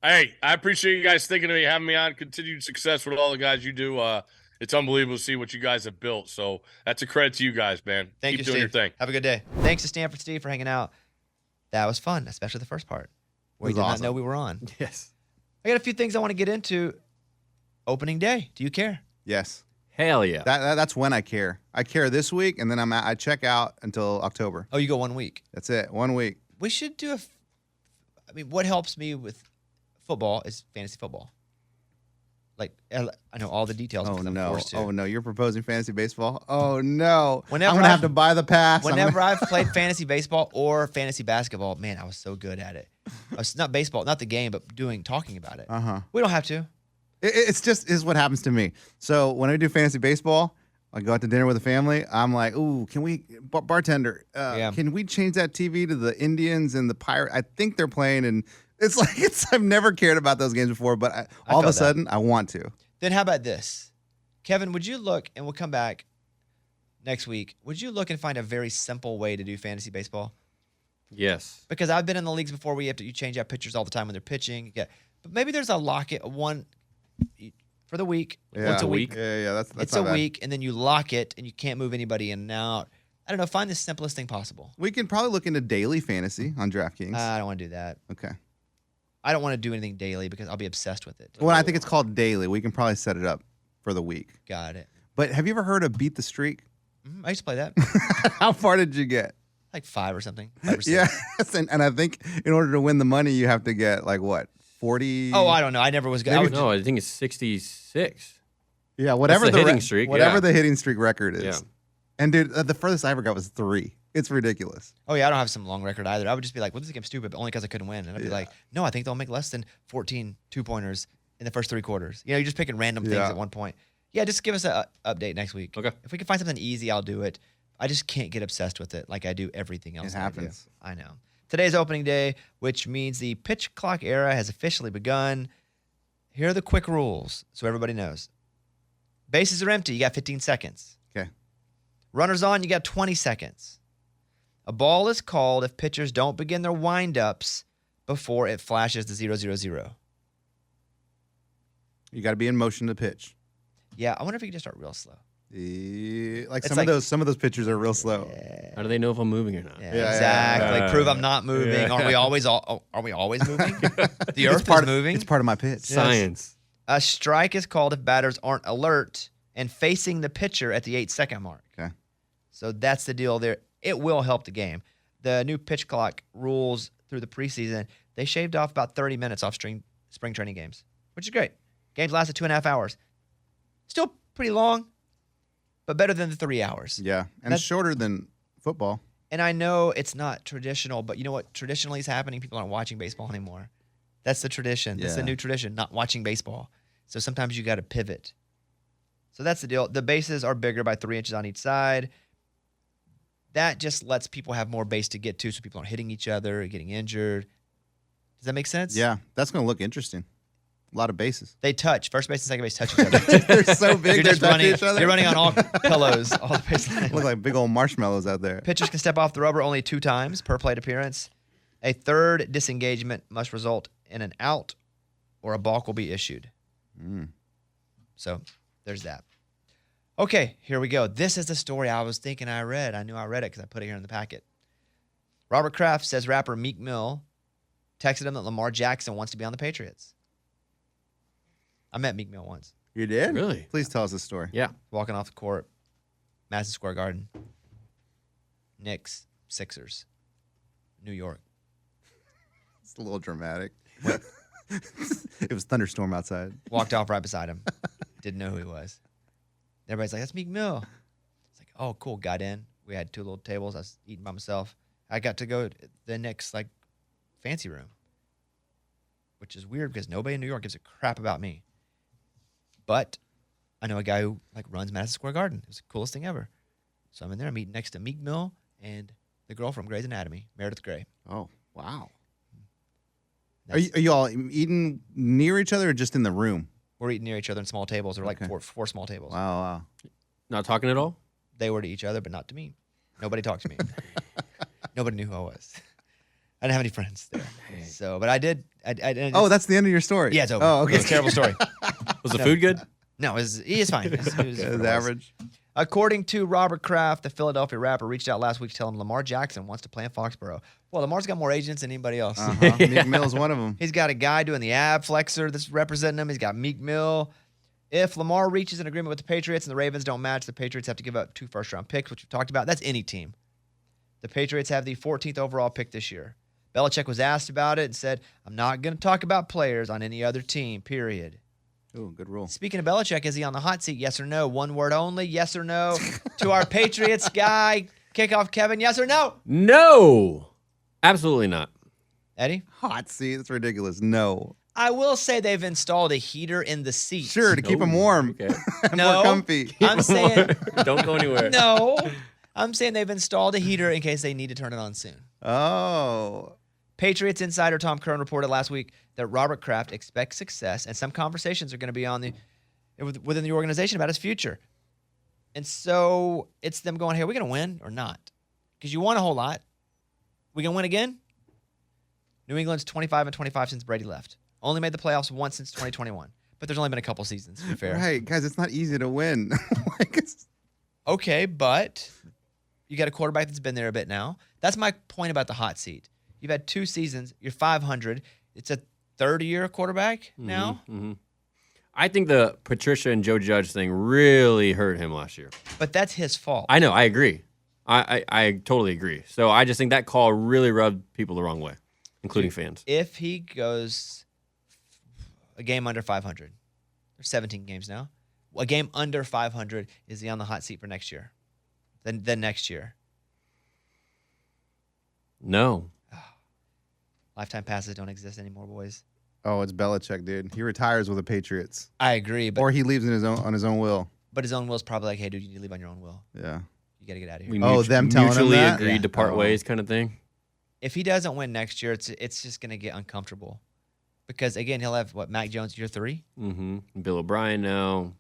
Hey, I appreciate you guys thinking of me, having me on. Continued success with all the guys you do. It's unbelievable to see what you guys have built. So that's a credit to you guys, man. Thank Keep you, doing Steve. your thing. Have a good day. Thanks to Stanford Steve for hanging out. That was fun, especially the first part where you It was did awesome. not know we were on. Yes. I got a few things I want to get into. Opening day. Do you care? Yes. Hell yeah. That's when I care. I care this week, and then I check out until October. Oh, you go 1 week. That's it. 1 week. We should do what helps me with football is fantasy football. Like, I know all the details. Oh because I'm no! forced to. Oh no! You're proposing fantasy baseball? Oh no! Whenever I'm gonna have to buy the pass. Whenever I've played fantasy baseball or fantasy basketball, man, I was so good at it. Not baseball, not the game, but talking about it. We don't have to. It's just is what happens to me. So when I do fantasy baseball, I go out to dinner with the family. I'm like, ooh, can we, bartender? Can we change that TV to the Indians and the Pirates? I think they're playing, and it's like I've never cared about those games before, but all of a sudden I want to. Then how about this, Kevin? Would you look, and we'll come back next week. Would you look and find a very simple way to do fantasy baseball? Yes. Because I've been in the leagues before where you change out pitchers all the time when they're pitching. Yeah, but maybe there's a one for the week. Yeah. Once a week. Yeah. That's it's not a bad. week, and then you lock it, and you can't move anybody in and out. I don't know. Find the simplest thing possible. We can probably look into daily fantasy on DraftKings. I don't want to do that. Okay. I don't want to do anything daily because I'll be obsessed with it. Well, I think it's called daily. We can probably set it up for the week. Got it. But have you ever heard of Beat the Streak? I used to play that. How far did you get? Like 5 or something. 5 or 6. Yes, and I think in order to win the money, you have to get like what, 40? Oh, I don't know. I never was good. No, I think it's 66. Yeah, whatever That's the the hitting streak, whatever yeah. the hitting streak record is. Yeah. And dude, the furthest I ever got was 3. It's ridiculous. Oh, yeah, I don't have some long record either. I would just be like, well, this game stupid, but only because I couldn't win. And I'd be like, no, I think they'll make less than 14 two-pointers in the first 3 quarters. You're just picking random things at one point. Yeah, just give us an update next week. Okay. If we can find something easy, I'll do it. I just can't get obsessed with it like I do everything else. It happens. I know. Today's opening day, which means the pitch clock era has officially begun. Here are the quick rules so everybody knows. Bases are empty. You got 15 seconds. Okay. Runners on, you got 20 seconds. A ball is called if pitchers don't begin their windups before it flashes the 0-0-0. You got to be in motion to pitch. Yeah, I wonder if you could just start real slow. Like It's some of those pitchers are real slow. How do they know if I'm moving or not? Yeah, exactly. Prove I'm not moving. Aren't we always moving? The earth is moving. It's part of my pitch. Science. A strike is called if batters aren't alert and facing the pitcher at the 8-second mark. Okay. So that's the deal there. It will help the game. The new pitch clock rules through the preseason, they shaved off about 30 minutes off spring training games, which is great. Games lasted 2.5 hours. Still pretty long, but better than the 3 hours. Yeah, and shorter than football. And I know it's not traditional, but you know what traditionally is happening? People aren't watching baseball anymore. That's the tradition. That's the new tradition, not watching baseball. So sometimes you got to pivot. So that's the deal. The bases are bigger by 3 inches on each side. That just lets people have more base to get to so people aren't hitting each other or getting injured. Does that make sense? Yeah, that's going to look interesting. A lot of bases. They touch. First base and second base touch each other. They're so big. You're just running, each other. you're running on all pillows, all the baselines. Look like big old marshmallows out there. Pitchers can step off the rubber only 2 times per plate appearance. A third disengagement must result in an out or a balk will be issued. So there's that. Okay, here we go. This is the story I was thinking I read. I knew I read it because I put it here in the packet. Robert Kraft says rapper Meek Mill texted him that Lamar Jackson wants to be on the Patriots. I met Meek Mill once. You did? Really? Please tell us the story. Yeah. Walking off the court, Madison Square Garden. Knicks, Sixers, New York. It's a little dramatic. It was thunderstorm outside. Walked off right beside him. Didn't know who he was. Everybody's like, that's Meek Mill. It's like, oh, cool. Got in. We had 2 little tables. I was eating by myself. I got to go to the Knicks, like, fancy room, which is weird because nobody in New York gives a crap about me. But I know a guy who, like, runs Madison Square Garden. It was the coolest thing ever. So I'm in there. I'm eating next to Meek Mill and the girl from Grey's Anatomy, Meredith Grey. Oh, wow. Are That's- you all eating near each other or just in the room? We're eating near each other in small tables. There were like Okay. four small tables. Wow. Not talking at all? They were to each other, but not to me. Nobody talked to me. Nobody knew who I was. I didn't have any friends there. So, but I did. Oh, that's the end of your story? Yeah, it's over. Oh, okay. It's a terrible story. Was the food good? No, he is fine. It was average. According to Robert Kraft, the Philadelphia rapper reached out last week to tell him Lamar Jackson wants to play in Foxborough. Well, Lamar's got more agents than anybody else. Meek Mill's one of them. He's got a guy doing the ab flexor that's representing him. He's got Meek Mill. If Lamar reaches an agreement with the Patriots and the Ravens don't match, the Patriots have to give up 2 first-round picks, which we've talked about. That's any team. The Patriots have the 14th overall pick this year. Belichick was asked about it and said, I'm not going to talk about players on any other team, period. Ooh, good rule. Speaking of Belichick, is he on the hot seat? Yes or no? One word only, yes or no? To our Patriots guy, kickoff Kevin, yes or no? No. Absolutely not. Eddie? Hot seat. That's ridiculous. No. I will say they've installed a heater in the seat. Sure, to keep them warm. Okay. No. More comfy. I'm saying Don't go anywhere. no. I'm saying they've installed a heater in case they need to turn it on soon. Oh. Patriots insider Tom Curran reported last week that Robert Kraft expects success, and some conversations are going to be within the organization about his future. And so it's them going, hey, are we going to win or not? Because you won a whole lot. We going to win again? New England's 25-25 since Brady left. Only made the playoffs once since 2021. But there's only been a couple seasons, to be fair. Right, guys, it's not easy to win. Okay, but you got a quarterback that's been there a bit now. That's my point about the hot seat. You've had 2 seasons. You're 500. It's a third-year quarterback now. Mm-hmm. I think the Patricia and Joe Judge thing really hurt him last year. But that's his fault. I know. I agree. I totally agree. So I just think that call really rubbed people the wrong way, including fans. If he goes a game under 500, there's 17 games now. A game under 500, is he on the hot seat for next year? Then next year. No. Lifetime passes don't exist anymore, boys. Oh, it's Belichick, dude. He retires with the Patriots. I agree, but Or he leaves on his own will. his own will's probably like, hey, dude, you need to leave on your own will. Yeah. You got to get out of here. We them telling him mutually that? agreed Yeah. to part Oh. ways kind of thing. If he doesn't win next year, it's just going to get uncomfortable. Because, again, he'll have, Mac Jones year 3? Mm-hmm. Bill O'Brien now.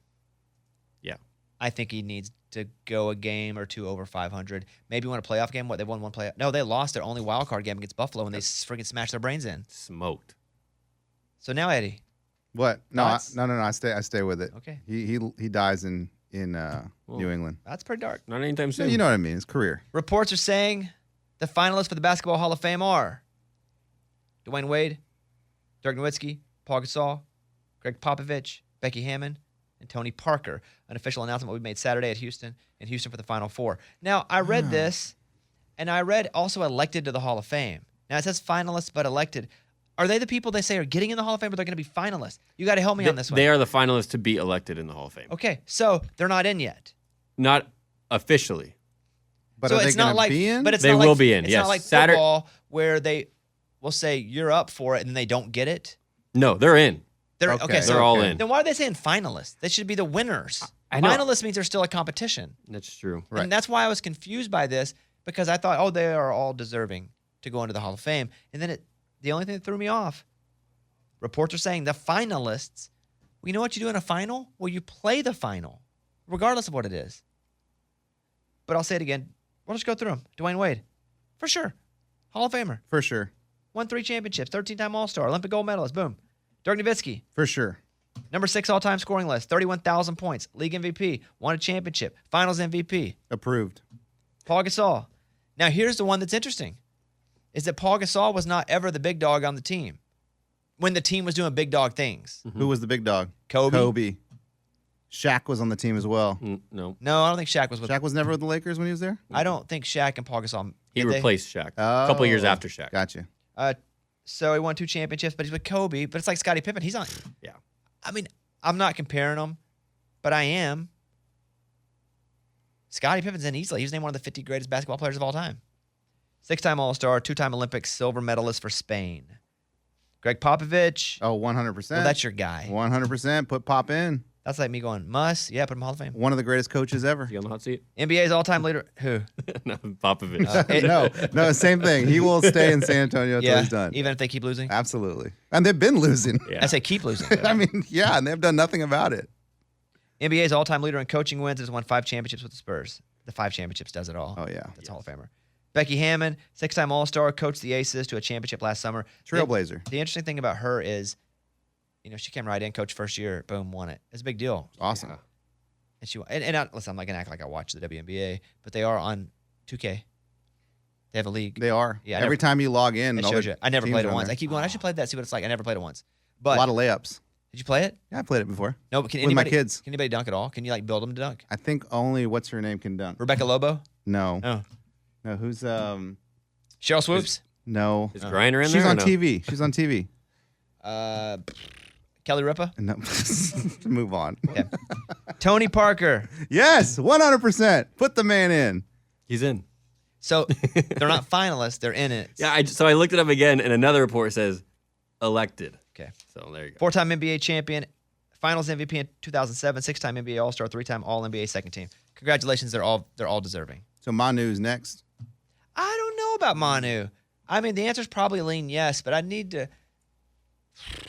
Yeah. I think he needs to go a game or 2 over 500. Maybe win a playoff game. What, they won one playoff? No, they lost their only wild card game against Buffalo and they freaking smashed their brains in. Smoked. So now, Eddie. What? No, Thoughts? no. I stay with it. Okay. He dies in New England. That's pretty dark. Not anytime soon. You know what I mean? His career. Reports are saying the finalists for the Basketball Hall of Fame are Dwayne Wade, Dirk Nowitzki, Paul Gasol, Greg Popovich, Becky Hammon, and Tony Parker. An official announcement will be made Saturday in Houston for the Final Four. Now, I read this, and I read also elected to the Hall of Fame. Now, it says finalists, but elected. Are they the people they say are getting in the Hall of Fame, or they're going to be finalists? You got to help me on this one. They are the finalists to be elected in the Hall of Fame. Okay, so they're not in yet. Not officially. But so are they it's not going to like, be in? But it's They not will like, be in, It's yes. not like Saturday- football where they will say you're up for it and then they don't get it. No, they're in. Okay, so They're all in. then why are they saying finalists? They should be the winners. I know. Finalists means there's still a competition. That's true. And that's why I was confused by this, because I thought, oh, they are all deserving to go into the Hall of Fame. And then the only thing that threw me off, reports are saying the finalists, well, you know what you do in a final? Well, you play the final, regardless of what it is. But I'll say it again. We'll just go through them. Dwayne Wade, for sure. Hall of Famer. For sure. Won 3 championships, 13-time All-Star, Olympic gold medalist, boom. Dirk Nowitzki, For sure. number 6 all-time scoring list, 31,000 points, league MVP, won a championship, finals MVP. Approved. Paul Gasol. Now, here's the one that's interesting, is that Paul Gasol was not ever the big dog on the team when the team was doing big dog things. Who was the big dog? Kobe. Shaq was on the team as well. No. No, I don't think Shaq was with Shaq was never with the Lakers when he was there? I don't think Shaq and Paul Gasol. He did they? replaced Shaq a couple of years after Shaq. Gotcha. So he won 2 championships, but he's with Kobe. But it's like Scottie Pippen. He's on. Yeah. I mean, I'm not comparing them, but I am. Scottie Pippen's in easily. He was named one of the 50 greatest basketball players of all time. 6-time All-Star, 2-time Olympic silver medalist for Spain. Greg Popovich. Oh, 100%. Well, that's your guy. 100%. Put Pop in. That's like me going, Muss. Yeah, put him in Hall of Fame. One of the greatest coaches ever. Is he on the hot seat? NBA's all-time leader. Who? No, Popovich. No, same thing. He will stay in San Antonio until he's done. Even if they keep losing. Absolutely. And they've been losing. Yeah. I say keep losing. I mean, yeah, and they've done nothing about it. NBA's all-time leader in coaching wins, has won 5 championships with the Spurs. The 5 championships does it all. Oh, yeah. That's Hall of Famer. Becky Hammon, 6-time All-Star, coached the Aces to a championship last summer. Trailblazer. The interesting thing about her is, she came right in, coached first year, boom, won it. It's a big deal. Awesome. Yeah. And listen, I'm not gonna act like I watch the WNBA, but they are on 2K. They have a league. They are. Yeah, Every time you log in, It all shows the you. I never teams played are it on once. there. I keep going. I should play that. See what it's like. I never played it once. A But lot of layups. did you play it? Yeah, I played it before. No, but can With my anybody, kids. Can anybody dunk at all? Can you build them to dunk? I think only what's her name can dunk. Rebecca Lobo? No. Oh. No, who's Cheryl Swoops? no. Is Griner in She's there? on or no? TV. She's on TV. Kelly Ripa? No. Move on. Yeah. Tony Parker. Yes, 100%. Put the man in. He's in. So they're not finalists. They're in it. Yeah, so I looked it up again, and another report says elected. Okay. So there you go. 4-time NBA champion, finals MVP in 2007, 6-time NBA All-Star, 3-time All-NBA second team. Congratulations. They're all deserving. So Manu's next. I don't know about Manu. I mean, the answer's probably lean yes, but I need to.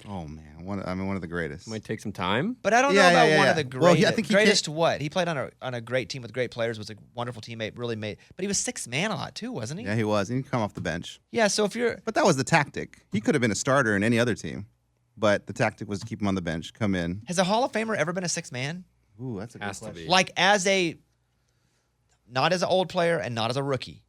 Oh man, one of the greatest. Might take some time. But I don't know Yeah, about yeah, one yeah. of the Well, greatest. I think he greatest what? He played on a great team with great players. Was a wonderful teammate. Really made. But he was 6th man a lot too, wasn't he? Yeah, he was. He can come off the bench. Yeah. So if you're But that was the tactic. He could have been a starter in any other team, but the tactic was to keep him on the bench, come in. has a Hall of Famer ever been a 6th man? Ooh, that's a good Has to question. be. Like not as an old player and not as a rookie.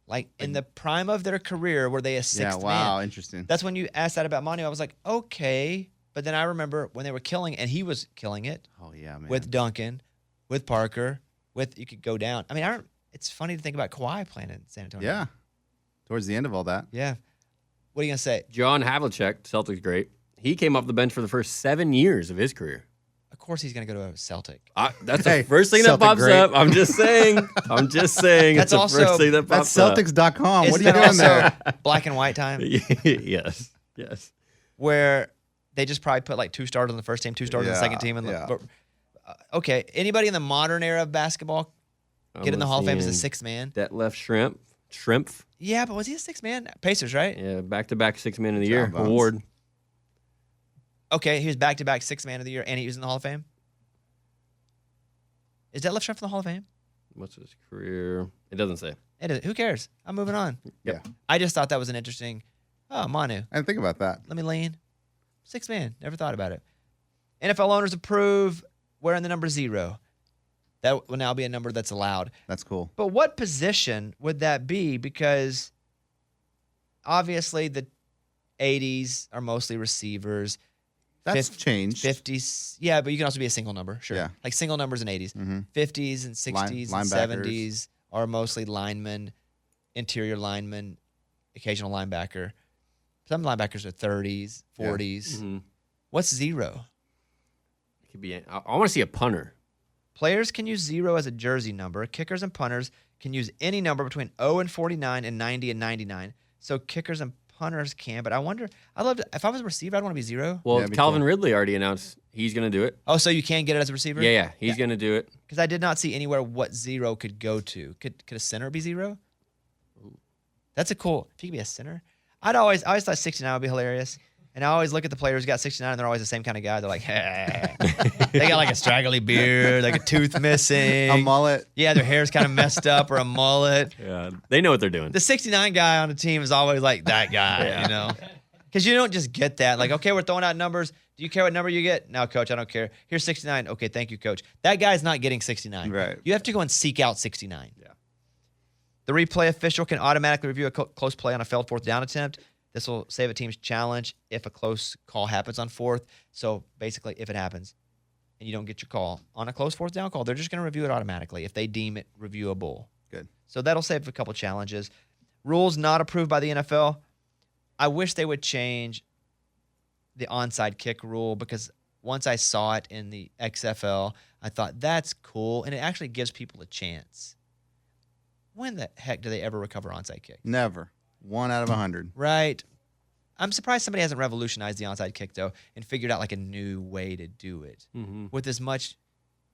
Like in the prime of their career, were they a 6th Yeah, man? wow, interesting. That's when you asked that about Manu. I was like, okay. But then I remember when they were killing, and he was killing it Oh yeah, man. with Duncan, with Parker, you could go down. I mean, it's funny to think about Kawhi playing in San Antonio. yeah, towards the end of all that. Yeah. What are you going to say? John Havlicek, Celtics great. He came off the bench for the first 7 years of his career. Of course he's going to go to a Celtic. That's Hey, the first thing that Celtic pops great. up. I'm just saying. That's It's the also- first thing that That's pops up. Celtics.com. What are Isn't you that doing also there? black and white time Yes. where they just probably put like 2 starters on the first team, 2 starters on the Yeah, second team. yeah. Okay. Anybody in the modern era of basketball get in the Hall of Fame as a 6th man? Detlef Shrimp. Yeah, but was he a 6th man? Pacers, right? Yeah, back-to-back 6th man of the year John Bonds. award. Okay, he was back-to-back 6th man of the year, and he was in the Hall of Fame. Is Detlef Schrempf in the Hall of Fame? What's his career? It doesn't say. It is. Who cares? I'm moving on. Yeah, I just thought that was an interesting. Oh, Manu. I didn't think about that. Let me lean. 6th man. Never thought about it. NFL owners approve wearing the number 0. That will now be a number that's allowed. That's cool. But what position would that be? Because obviously the 80s are mostly receivers. That's changed. 50s. Yeah, but you can also be a single number. Sure. Yeah. Like single numbers in 80s. Mhm. 50s and 60s and Linebackers. 70s are mostly linemen, interior linemen, occasional linebacker. Some linebackers are 30s, 40s. Mhm. What's 0? It could be. I want to see a punter. Players can use 0 as a jersey number. Kickers and punters can use any number between 0 and 49 and 90 and 99. So kickers and punters can, but I wonder, if I was a receiver, I'd want to be 0. Well, Yeah, it'd be Calvin cool. Ridley already announced he's going to do it. Oh, so you can get it as a receiver? Yeah, he's going to do it. Because I did not see anywhere what 0 could go to. Could a center be 0? That's a cool. If you could be a center, I always thought 69 would be hilarious. And I always look at the players who got 69, and they're always the same kind of guy. They're like, hey. They got like a straggly beard, like a tooth missing, A mullet. Yeah, their hair's kind of messed up, or a mullet. Yeah, they know what they're doing. The 69 guy on the team is always like that guy, you know? Because you don't just get that. Like, okay, we're throwing out numbers. Do you care what number you get? No, coach, I don't care. Here's 69. Okay, thank you, coach. That guy's not getting 69. Right. You have to go and seek out 69. Yeah. The replay official can automatically review a close play on a failed fourth down attempt. This will save a team's challenge if a close call happens on fourth. So basically, if it happens and you don't get your call on a close fourth down call, they're just going to review it automatically if they deem it reviewable. Good. So that'll save a couple challenges. Rules not approved by the NFL. I wish they would change the onside kick rule, because once I saw it in the XFL, I thought that's cool, and it actually gives people a chance. When the heck do they ever recover onside kick? Never. 1 out of 100. Right. I'm surprised somebody hasn't revolutionized the onside kick, though, and figured out like a new way to do it. Mm-hmm. With as much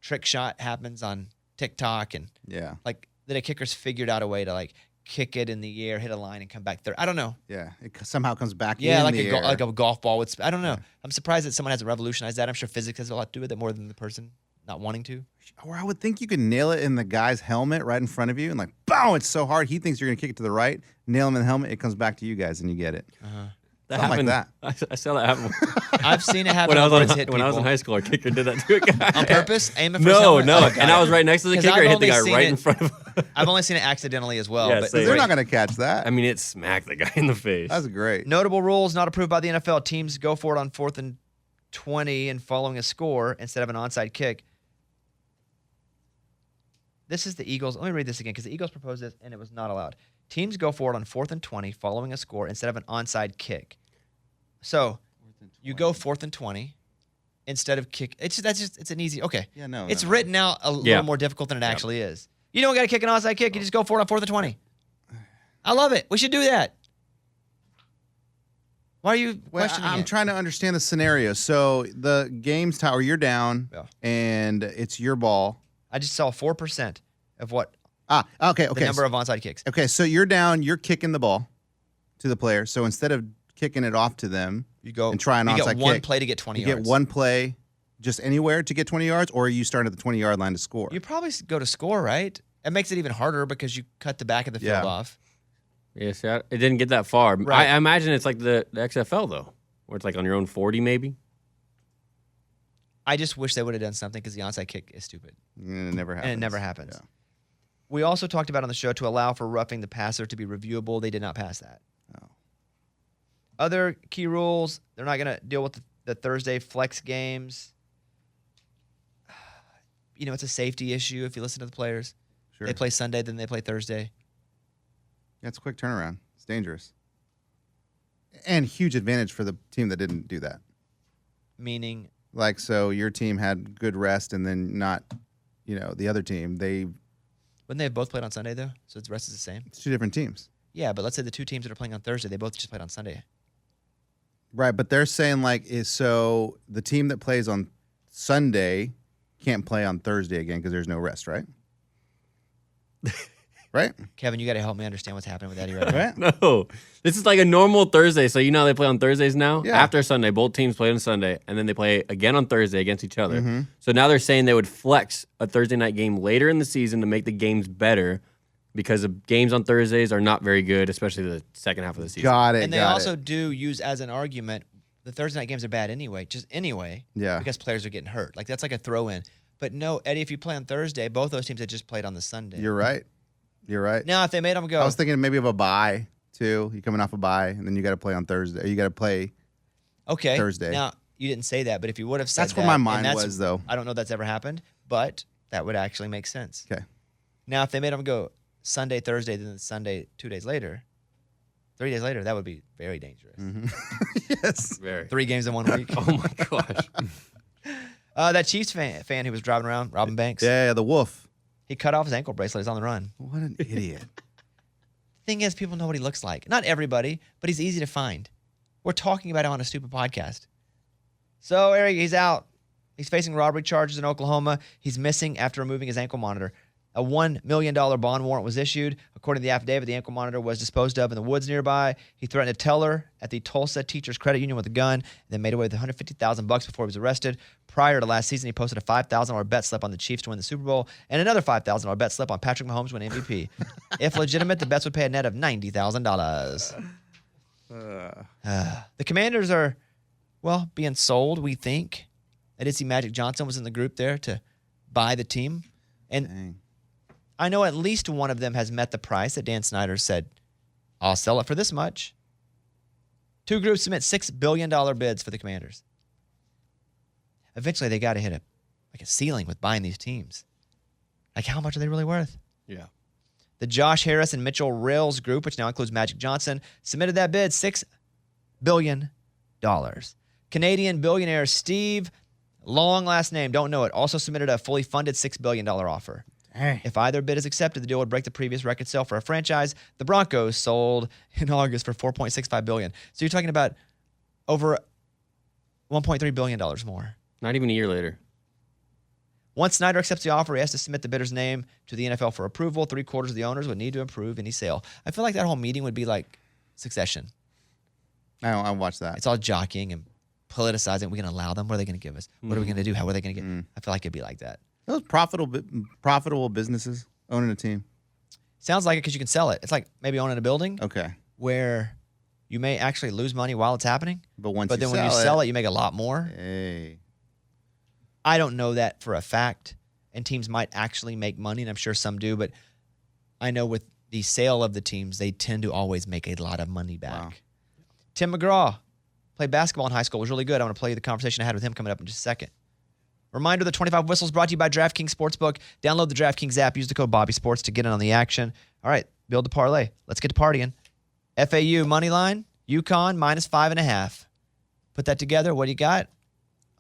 trick shot happens on TikTok, and Yeah. like that a kicker's figured out a way to like kick it in the air, hit a line, and come back third. I don't know. Yeah. It somehow comes back Yeah, in like the a air. like a golf ball with. I don't know. I'm surprised that someone hasn't revolutionized that. I'm sure physics has a lot to do with it more than the person not wanting to. Or I would think you could nail it in the guy's helmet right in front of you, and like, boom, it's so hard. He thinks you're going to kick it to the right, nail him in the helmet, it comes back to you guys, and you get it. That Something like happened. I saw that happen. I've seen it happen when I was where on, it's hit when I was in people. high school, our kicker did that to a guy. On purpose, aiming for No, someone? no. Oh, And got I it. was right next to the 'Cause kicker. I've I hit the only guy seen right it- in front of I've only seen it accidentally as well. Yeah, but same. They're not going to catch that. I mean, it smacked the guy in the face. That's great. Notable rules not approved by the NFL. Teams go for it on 4th and 20 and following a score instead of an onside kick. This is the Eagles. Let me read this again, because the Eagles proposed this and it was not allowed. Teams go for it on 4th and 20 following a score instead of an onside kick. So you go 4th and 20 instead of kick. It's an easy. Okay. Yeah, no. It's no. written out a little more difficult than it actually is. You don't got to kick an onside kick. You just go for it on 4th and 20. I love it. We should do that. Why are you Well, questioning I'm it? trying to understand the scenario. So the game's tie, or you're down, Yeah. and it's your ball. I just saw 4% of what Okay. the number of onside kicks. Okay, so you're down, you're kicking the ball to the player. So instead of kicking it off to them, You go and try an You onside get one kick, play to get 20 you yards. get one play just anywhere to get 20 yards, or are you starting at the 20-yard line to score? You probably go to score, right? It makes it even harder because you cut the back of the field Yeah. off. Yeah, see, it didn't get that far. Right. I imagine it's like the XFL, though, where it's like on your own 40, maybe. I just wish they would have done something, because the onside kick is stupid. And it never happens. And it never happens. Yeah. We also talked about on the show to allow for roughing the passer to be reviewable. They did not pass that. Oh. Other key rules, they're not going to deal with the Thursday flex games. You know, it's a safety issue if you listen to the players. Sure. They play Sunday, then they play Thursday. Yeah, it's a quick turnaround. It's dangerous. And huge advantage for the team that didn't do that. Meaning, Like, so your team had good rest, and then not, the other team. wouldn't they have both played on Sunday, though? So the rest is the same? It's two different teams. Yeah, but let's say the two teams that are playing on Thursday, they both just played on Sunday. Right, but they're saying, so the team that plays on Sunday can't play on Thursday again because there's no rest, right? Right? Kevin, you got to help me understand what's happening with Eddie right now. Right? No, this is like a normal Thursday. So you know how they play on Thursdays now? Yeah. After Sunday, both teams play on Sunday, and then they play again on Thursday against each other. Mm-hmm. So now they're saying they would flex a Thursday night game later in the season to make the games better, because the games on Thursdays are not very good, especially the second half of the season. Got it. And they got also it. do use as an argument, the Thursday night games are bad anyway, Yeah. because players are getting hurt. Like, that's like a throw-in. But no, Eddie, if you play on Thursday, both those teams had just played on the Sunday. You're right. You're right. Now, if they made them go, I was thinking maybe of a bye, too. You're coming off a bye, and then you got to play on Thursday. You got to play okay, Thursday. Now, you didn't say that, but if you would have said That's that, where my and mind that's- was, though. I don't know if that's ever happened, but that would actually make sense. Okay. Now, if they made them go Sunday, Thursday, then Sunday 2 days later, 3 days later, that would be very dangerous. Yes. Very. 3 games in 1 week. Oh my gosh. That Chiefs fan who was driving around, Robin Banks, Yeah, the wolf. he cut off his ankle bracelet. He's on the run. What an idiot. Thing is, people know what he looks like. Not everybody, but he's easy to find. We're talking about him on a stupid podcast. So, Eric, he's out. He's facing robbery charges in Oklahoma. He's missing after removing his ankle monitor. A $1 million bond warrant was issued. According to the affidavit, the ankle monitor was disposed of in the woods nearby. He threatened a teller at the Tulsa Teachers Credit Union with a gun, and then made away with $150,000 before he was arrested. Prior to last season, he posted a $5,000 bet slip on the Chiefs to win the Super Bowl and another $5,000 bet slip on Patrick Mahomes to win MVP. If legitimate, the bets would pay a net of $90,000. The Commanders are, well, being sold, we think. I did see Magic Johnson was in the group there to buy the team. And Dang. I know at least one of them has met the price that Dan Snyder said, I'll sell it for this much. 2 groups submit $6 billion bids for the Commanders. Eventually, they got to hit a ceiling with buying these teams. Like, how much are they really worth? Yeah. The Josh Harris and Mitchell Rails group, which now includes Magic Johnson, submitted that bid, $6 billion. Canadian billionaire Steve, long last name, don't know it, also submitted a fully funded $6 billion offer. Hey. If either bid is accepted, the deal would break the previous record sale for a franchise. The Broncos sold in August for $4.65 billion. So you're talking about over $1.3 billion more. Not even a year later. Once Snyder accepts the offer, he has to submit the bidder's name to the NFL for approval. 3/4 of the owners would need to approve any sale. I feel like that whole meeting would be like Succession. I watched that. It's all jockeying and politicizing. We're going to allow them. What are they going to give us? What are we going to do? How are they going to get? I feel like it'd be like that. Those profitable businesses owning a team. Sounds like it because you can sell it. It's like maybe owning a building Okay. where you may actually lose money while it's happening. But But then when you sell it, you make a lot more. Hey. I don't know that for a fact. And teams might actually make money, and I'm sure some do. But I know with the sale of the teams, they tend to always make a lot of money back. Wow. Tim McGraw played basketball in high school. Was really good. I want to play you the conversation I had with him coming up in just a second. Reminder, the 25 Whistles brought to you by DraftKings Sportsbook. Download the DraftKings app. Use the code BobbySports to get in on the action. All right, build the parlay. Let's get to partying. FAU money line, UConn -5.5. Put that together. What do you got?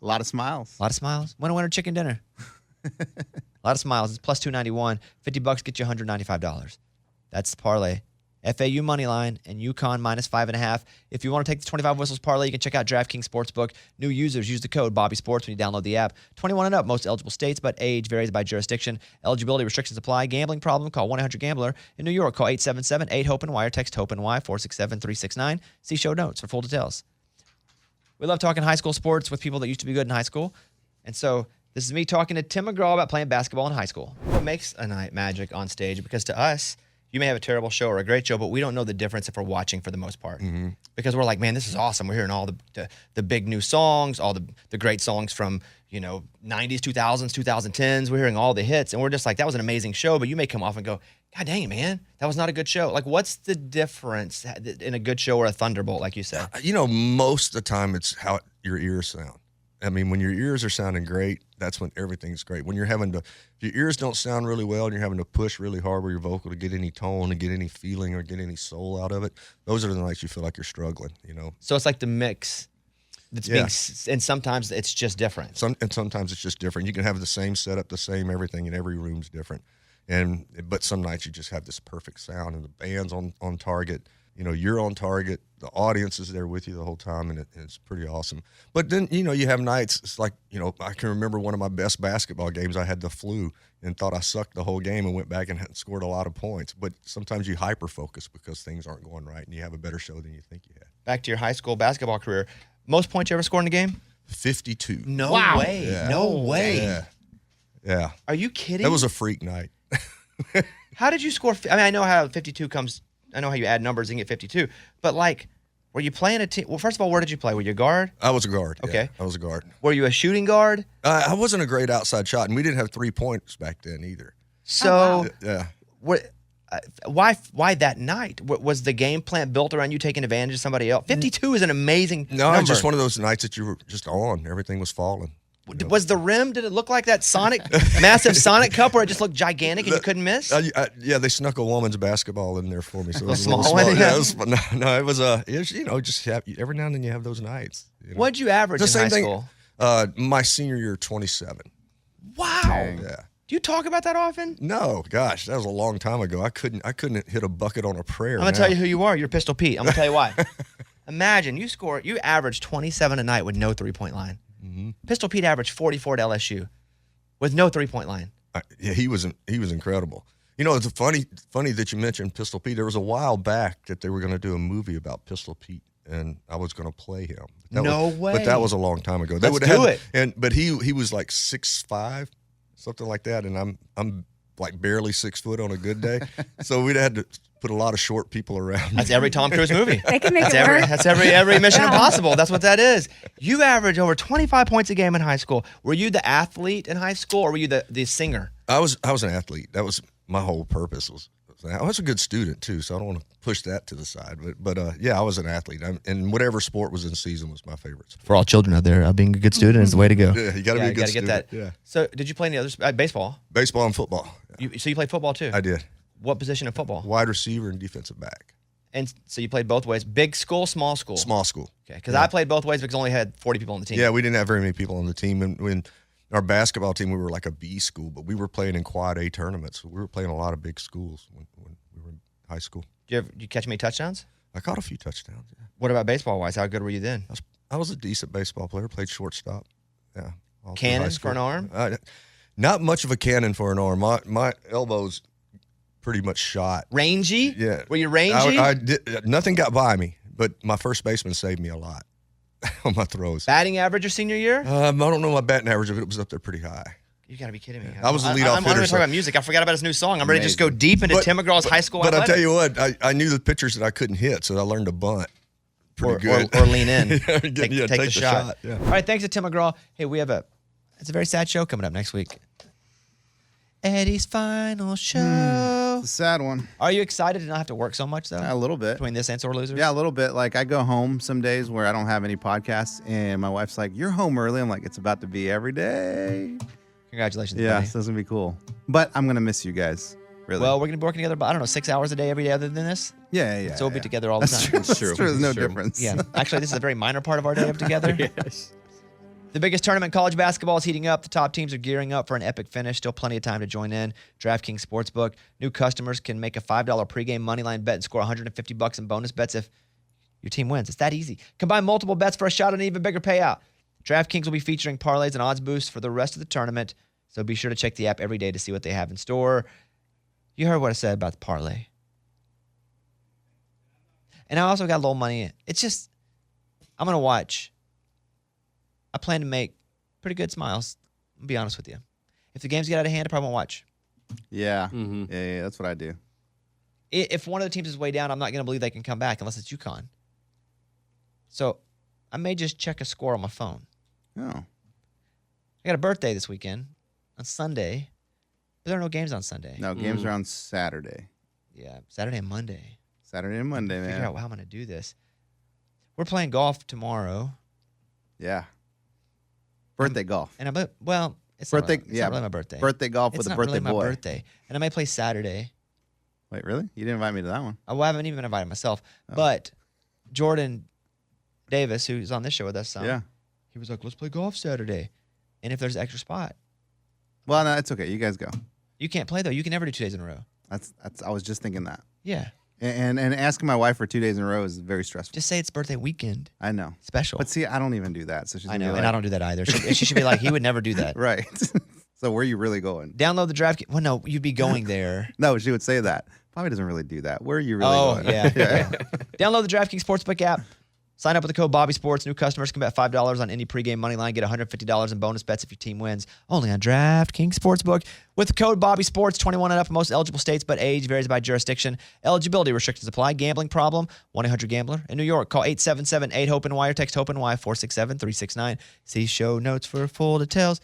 A lot of smiles. A lot of smiles. Winner chicken dinner. A lot of smiles. It's plus 291. $50 get you $195. That's the parlay. FAU money line and UConn -5.5. If you want to take the 25 Whistles parlay, you can check out DraftKings Sportsbook. New users use the code BobbySports when you download the app. 21 and up, most eligible states, but age varies by jurisdiction. Eligibility restrictions apply. Gambling problem? Call 1-800-GAMBLER. In New York, call 877-8-HOPENY or text HOPENY 467-369. See show notes for full details. We love talking high school sports with people that used to be good in high school. And so this is me talking to Tim McGraw about playing basketball in high school. What makes a night magic on stage? Because to us, you may have a terrible show or a great show, but we don't know the difference if we're watching for the most part. Because we're like, man, this is awesome. We're hearing all the big new songs, all the great songs from, 90s, 2000s, 2010s. We're hearing all the hits, and we're just like, that was an amazing show. But you may come off and go, God dang it, man, that was not a good show. Like, what's the difference in a good show or a thunderbolt, like you said? Most of the time it's how your ears sound. I mean, when your ears are sounding great, that's when everything's great. When you're if your ears don't sound really well and you're having to push really hard with your vocal to get any tone and get any feeling or get any soul out of it, those are the nights you feel like you're struggling, So it's like the mix that's and sometimes it's just different. Sometimes it's just different. You can have the same setup, the same everything, and every room's different. But some nights you just have this perfect sound and the band's on target. You're on target. The audience is there with you the whole time, and it's pretty awesome. But then, you have nights, it's like, I can remember one of my best basketball games. I had the flu and thought I sucked the whole game and went back and scored a lot of points. But sometimes you hyper-focus because things aren't going right, and you have a better show than you think you had. Back to your high school basketball career. Most points you ever scored in a game? 52. No way. Yeah. No way. Yeah. Are you kidding? That was a freak night. How did you score? I know how 52 comes. I know how you add numbers and get 52. But, were you playing a team? Well, first of all, where did you play? Were you a guard? I was a guard. Okay. Yeah, I was a guard. Were you a shooting guard? I wasn't a great outside shot, and we didn't have 3 points back then either. So, Yeah. Why that night? Was the game plan built around you taking advantage of somebody else? 52 is an amazing No, number. it's just one of those nights that you were just on. Everything was falling. Was the rim? Did it look like that massive Sonic cup where it just looked gigantic and you couldn't miss? Yeah, they snuck a woman's basketball in there for me. So it was A small little one, yeah. Yeah, it was just every now and then you have those nights. What'd you average in high school? My senior year, 27. Wow. Yeah. Do you talk about that often? No, gosh, that was a long time ago. I couldn't hit a bucket on a prayer. I'm gonna tell you who you are. You're Pistol Pete. I'm gonna tell you why. Imagine you average 27 a night with no 3-point line. Mm-hmm. Pistol Pete averaged 44 at LSU with no 3-point line. Yeah, he was incredible. It's funny that you mentioned Pistol Pete. There was a while back that they were going to do a movie about Pistol Pete, and I was going to play him. No way. But that was a long time ago. Let's do it. But he was like 6'5", something like that, and I'm like barely 6 foot on a good day. So we'd had to put a lot of short people around. That's every Tom Cruise movie. They can make it work. That's every Mission Impossible. That's what that is. You average over 25 points a game in high school. Were you the athlete in high school, or were you the singer? I was an athlete. That was my whole purpose. I was a good student too, so I don't want to push that to the side. But yeah, I was an athlete, and whatever sport was in season was my favorite sport. For all children out there, being a good student is the way to go. Yeah, you got to be a good student. Get that. Yeah. So, did you play any others? Baseball. Baseball and football. Yeah. So you played football too? I did. What position in football? Wide receiver and defensive back. And so you played both ways. Big school, small school. Small school. Okay, because I played both ways because I only had 40 people on the team. Yeah, we didn't have very many people on the team, and when our basketball team, we were like a B school, but we were playing in quad A tournaments. So we were playing a lot of big schools when we were in high school. Did you catch many touchdowns? I caught a few touchdowns. Yeah. What about baseball wise? How good were you then? I was a decent baseball player. Played shortstop. Yeah. all through high Cannon school. for an arm? Not much of a cannon for an arm. My elbows pretty much shot. Rangy? Yeah. Were you rangy? I did, nothing got by me, but my first baseman saved me a lot on my throws. Batting average your senior year? I don't know my batting average, but it was up there pretty high. You got to be kidding me. I was the leadoff hitter. I'm going to talk about music. I forgot about his new song. I'm ready to just go deep into Tim McGraw's high school But I'll athletics. tell you what, I knew the pitchers that I couldn't hit, so I learned to bunt pretty good. Or lean in. Take the shot. Yeah. All right, thanks to Tim McGraw. Hey, it's a very sad show coming up next week. Eddie's final show. It's a sad one. Are you excited to not have to work so much, though? A little bit. Between this and Sore Losers? Yeah, a little bit. Like, I go home some days where I don't have any podcasts, and my wife's like, "You're home early." I'm like, "It's about to be every day." Congratulations, Yeah, buddy. so it's going to be cool. But I'm going to miss you guys. Really. Well, we're going to be working together, I don't know, 6 hours a day every day other than this? yeah. So we'll be together all the That's time. true. That's true. That's true. There's no That's true. difference. Yeah. Actually, this is a very minor part of our day of together. Yes. The biggest tournament in college basketball is heating up. The top teams are gearing up for an epic finish. Still plenty of time to join in. DraftKings Sportsbook. New customers can make a $5 pregame moneyline bet and score $150 in bonus bets if your team wins. It's that easy. Combine multiple bets for a shot at an even bigger payout. DraftKings will be featuring parlays and odds boosts for the rest of the tournament, so be sure to check the app every day to see what they have in store. You heard what I said about the parlay. And I also got a little money in. It's just, I'm going to watch. I plan to make pretty good smiles. I'll be honest with you. If the games get out of hand, I probably won't watch. Yeah. Mhm. Yeah, that's what I do. If one of the teams is way down, I'm not going to believe they can come back unless it's UConn. So I may just check a score on my phone. Oh. I got a birthday this weekend on Sunday, but there are no games on Sunday. No, games are on Saturday. Yeah, Saturday and Monday. Saturday and Monday, man. Figure out how I'm going to do this. We're playing golf tomorrow. Yeah. Birthday golf. And it's Birthday- not really my birthday. Birthday golf It's with a not birthday really my boy. birthday. And I may play Saturday. Wait, really? You didn't invite me to that one? I haven't even invited myself. Oh. But Jordan Davis, who's on this show with us, Yeah. he was like, let's play golf Saturday. And if there's an extra spot, Well, no, it's okay. You guys go. you can't play, though. You can never do 2 days in a row. That's. I was just thinking that. Yeah. And asking my wife for 2 days in a row is very stressful. Just say it's birthday weekend. I know. Special. But see, I don't even do that. So she's I gonna know, be and like, I don't do that either. She should be like, he would never do that. Right. So where are you really going? Download the draft. Well, no, you'd be going there. No, she would say that. Probably doesn't really do that. Where are you really Oh, going? yeah. Download the DraftKings Sportsbook app. Sign up with the code Bobby Sports. New customers can bet $5 on any pregame money line. Get $150 in bonus bets if your team wins. Only on DraftKings Sportsbook. With the code Bobby Sports, 21 and up in most eligible states, but age varies by jurisdiction. Eligibility restrictions apply. Gambling problem? 1-800-GAMBLER. In New York, call 877-8-HOPENY or text HOPENY 467-369. See show notes for full details.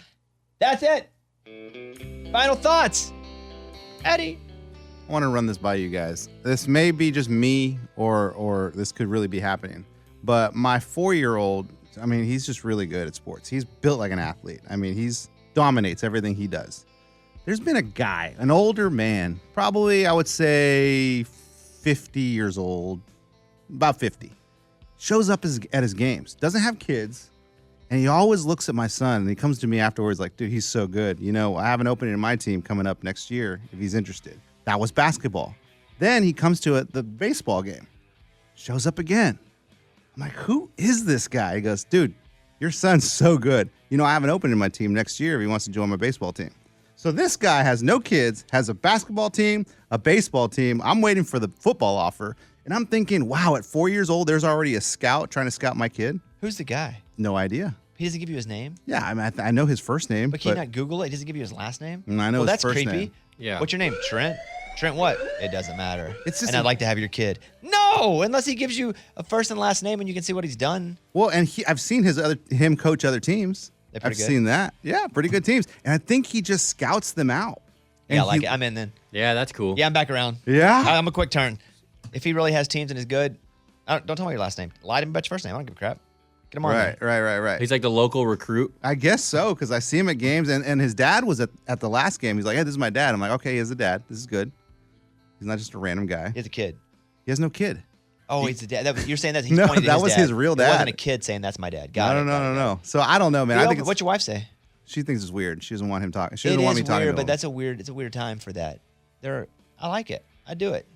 That's it. Final thoughts. Eddie. I want to run this by you guys. This may be just me or this could really be happening. But my 4-year-old, I mean, he's just really good at sports. He's built like an athlete. I mean, he's dominates everything he does. There's been a guy, an older man, probably I would say 50 years old, about 50, shows up at his games, doesn't have kids, and he always looks at my son, and he comes to me afterwards like, dude, he's so good. You know, I have an opening in my team coming up next year if he's interested. That was basketball. Then he comes to the baseball game, shows up again. I'm like, who is this guy? He goes, dude, your son's so good. You know, I have an opening in my team next year if he wants to join my baseball team. So this guy has no kids, has a basketball team, a baseball team. I'm waiting for the football offer. And I'm thinking, wow, at 4 years old, there's already a scout trying to scout my kid. Who's the guy? No idea. He doesn't give you his name? Yeah, I mean, I know his first name. But can you not Google it? He doesn't give you his last name? I know well, his that's first creepy. name. Yeah. What's your name? Trent? Trent what? It doesn't matter. It's just and I'd like to have your kid. No, unless he gives you a first and last name and you can see what he's done. Well, and I've seen him coach other teams. They're pretty I've good. seen that. Yeah, pretty good teams. And I think he just scouts them out. Yeah, And it. I'm in then. Yeah, that's cool. Yeah, I'm back around. Yeah? I'm a quick turn. If he really has teams and is good, don't tell me your last name. Lie to me about your first name. I don't give a crap. Get him on there. Right. He's like the local recruit. I guess so, because I see him at games, and his dad was at the last game. He's like, hey, this is my dad. I'm like, okay, he has a dad. This is good. He's not just a random guy. He has a kid. He has no kid. Oh, he's a dad. You're saying that he's No, pointing to that his was dad. his real It wasn't dad. a kid saying that's my dad. Got it. No. So I don't know, man. I think What's your wife say? she thinks it's weird. She doesn't want him talking. She It doesn't want is me talking weird, to but him. that's a weird. It's a weird time for that. I like it. I do it.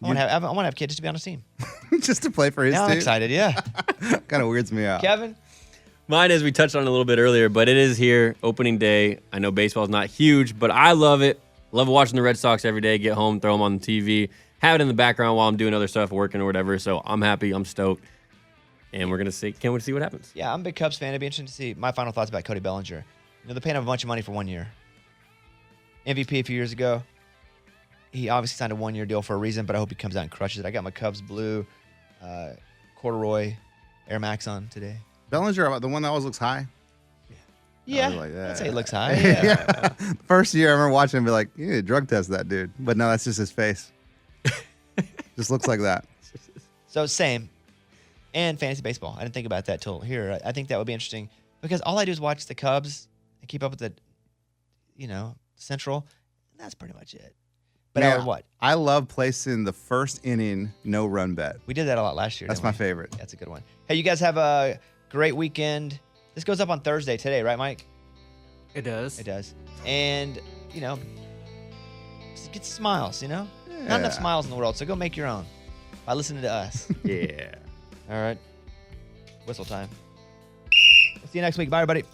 I want to have kids just to be on a team. just to play for his Now I'm team. excited. Yeah. Kind of weirds me out. Kevin. Mine, as we touched on a little bit earlier, but it is here, opening day. I know baseball's not huge, but I love it. Love watching the Red Sox every day. Get home, throw them on the TV, have it in the background while I'm doing other stuff, working or whatever. So I'm happy. I'm stoked. And we're going to see, can't wait to see what happens. Yeah, I'm a big Cubs fan. It'd be interesting to see my final thoughts about Cody Bellinger. You know, they're paying him a bunch of money for 1 year. MVP a few years ago. He obviously signed a 1-year deal for a reason, but I hope he comes out and crushes it. I got my Cubs blue corduroy Air Max on today. Bellinger, the one that always looks high. Yeah, like that. I'd say he looks high. Yeah. First year, I remember watching him be like, you need to drug test that dude. But no, that's just his face. Just looks like that. So same. And fantasy baseball. I didn't think about that till here. I think that would be interesting because all I do is watch the Cubs and keep up with the, Central. And that's pretty much it. But I would what? I love placing the first inning no run bet. We did that a lot last year. That's didn't my we? favorite. That's a good one. Hey, you guys have a great weekend. This goes up on Thursday today, right, Mike? It does. It does. And, just get smiles, Not Yeah. enough smiles in the world, so go make your own by listening to us. Yeah. All right. Whistle time. We'll see you next week. Bye, everybody.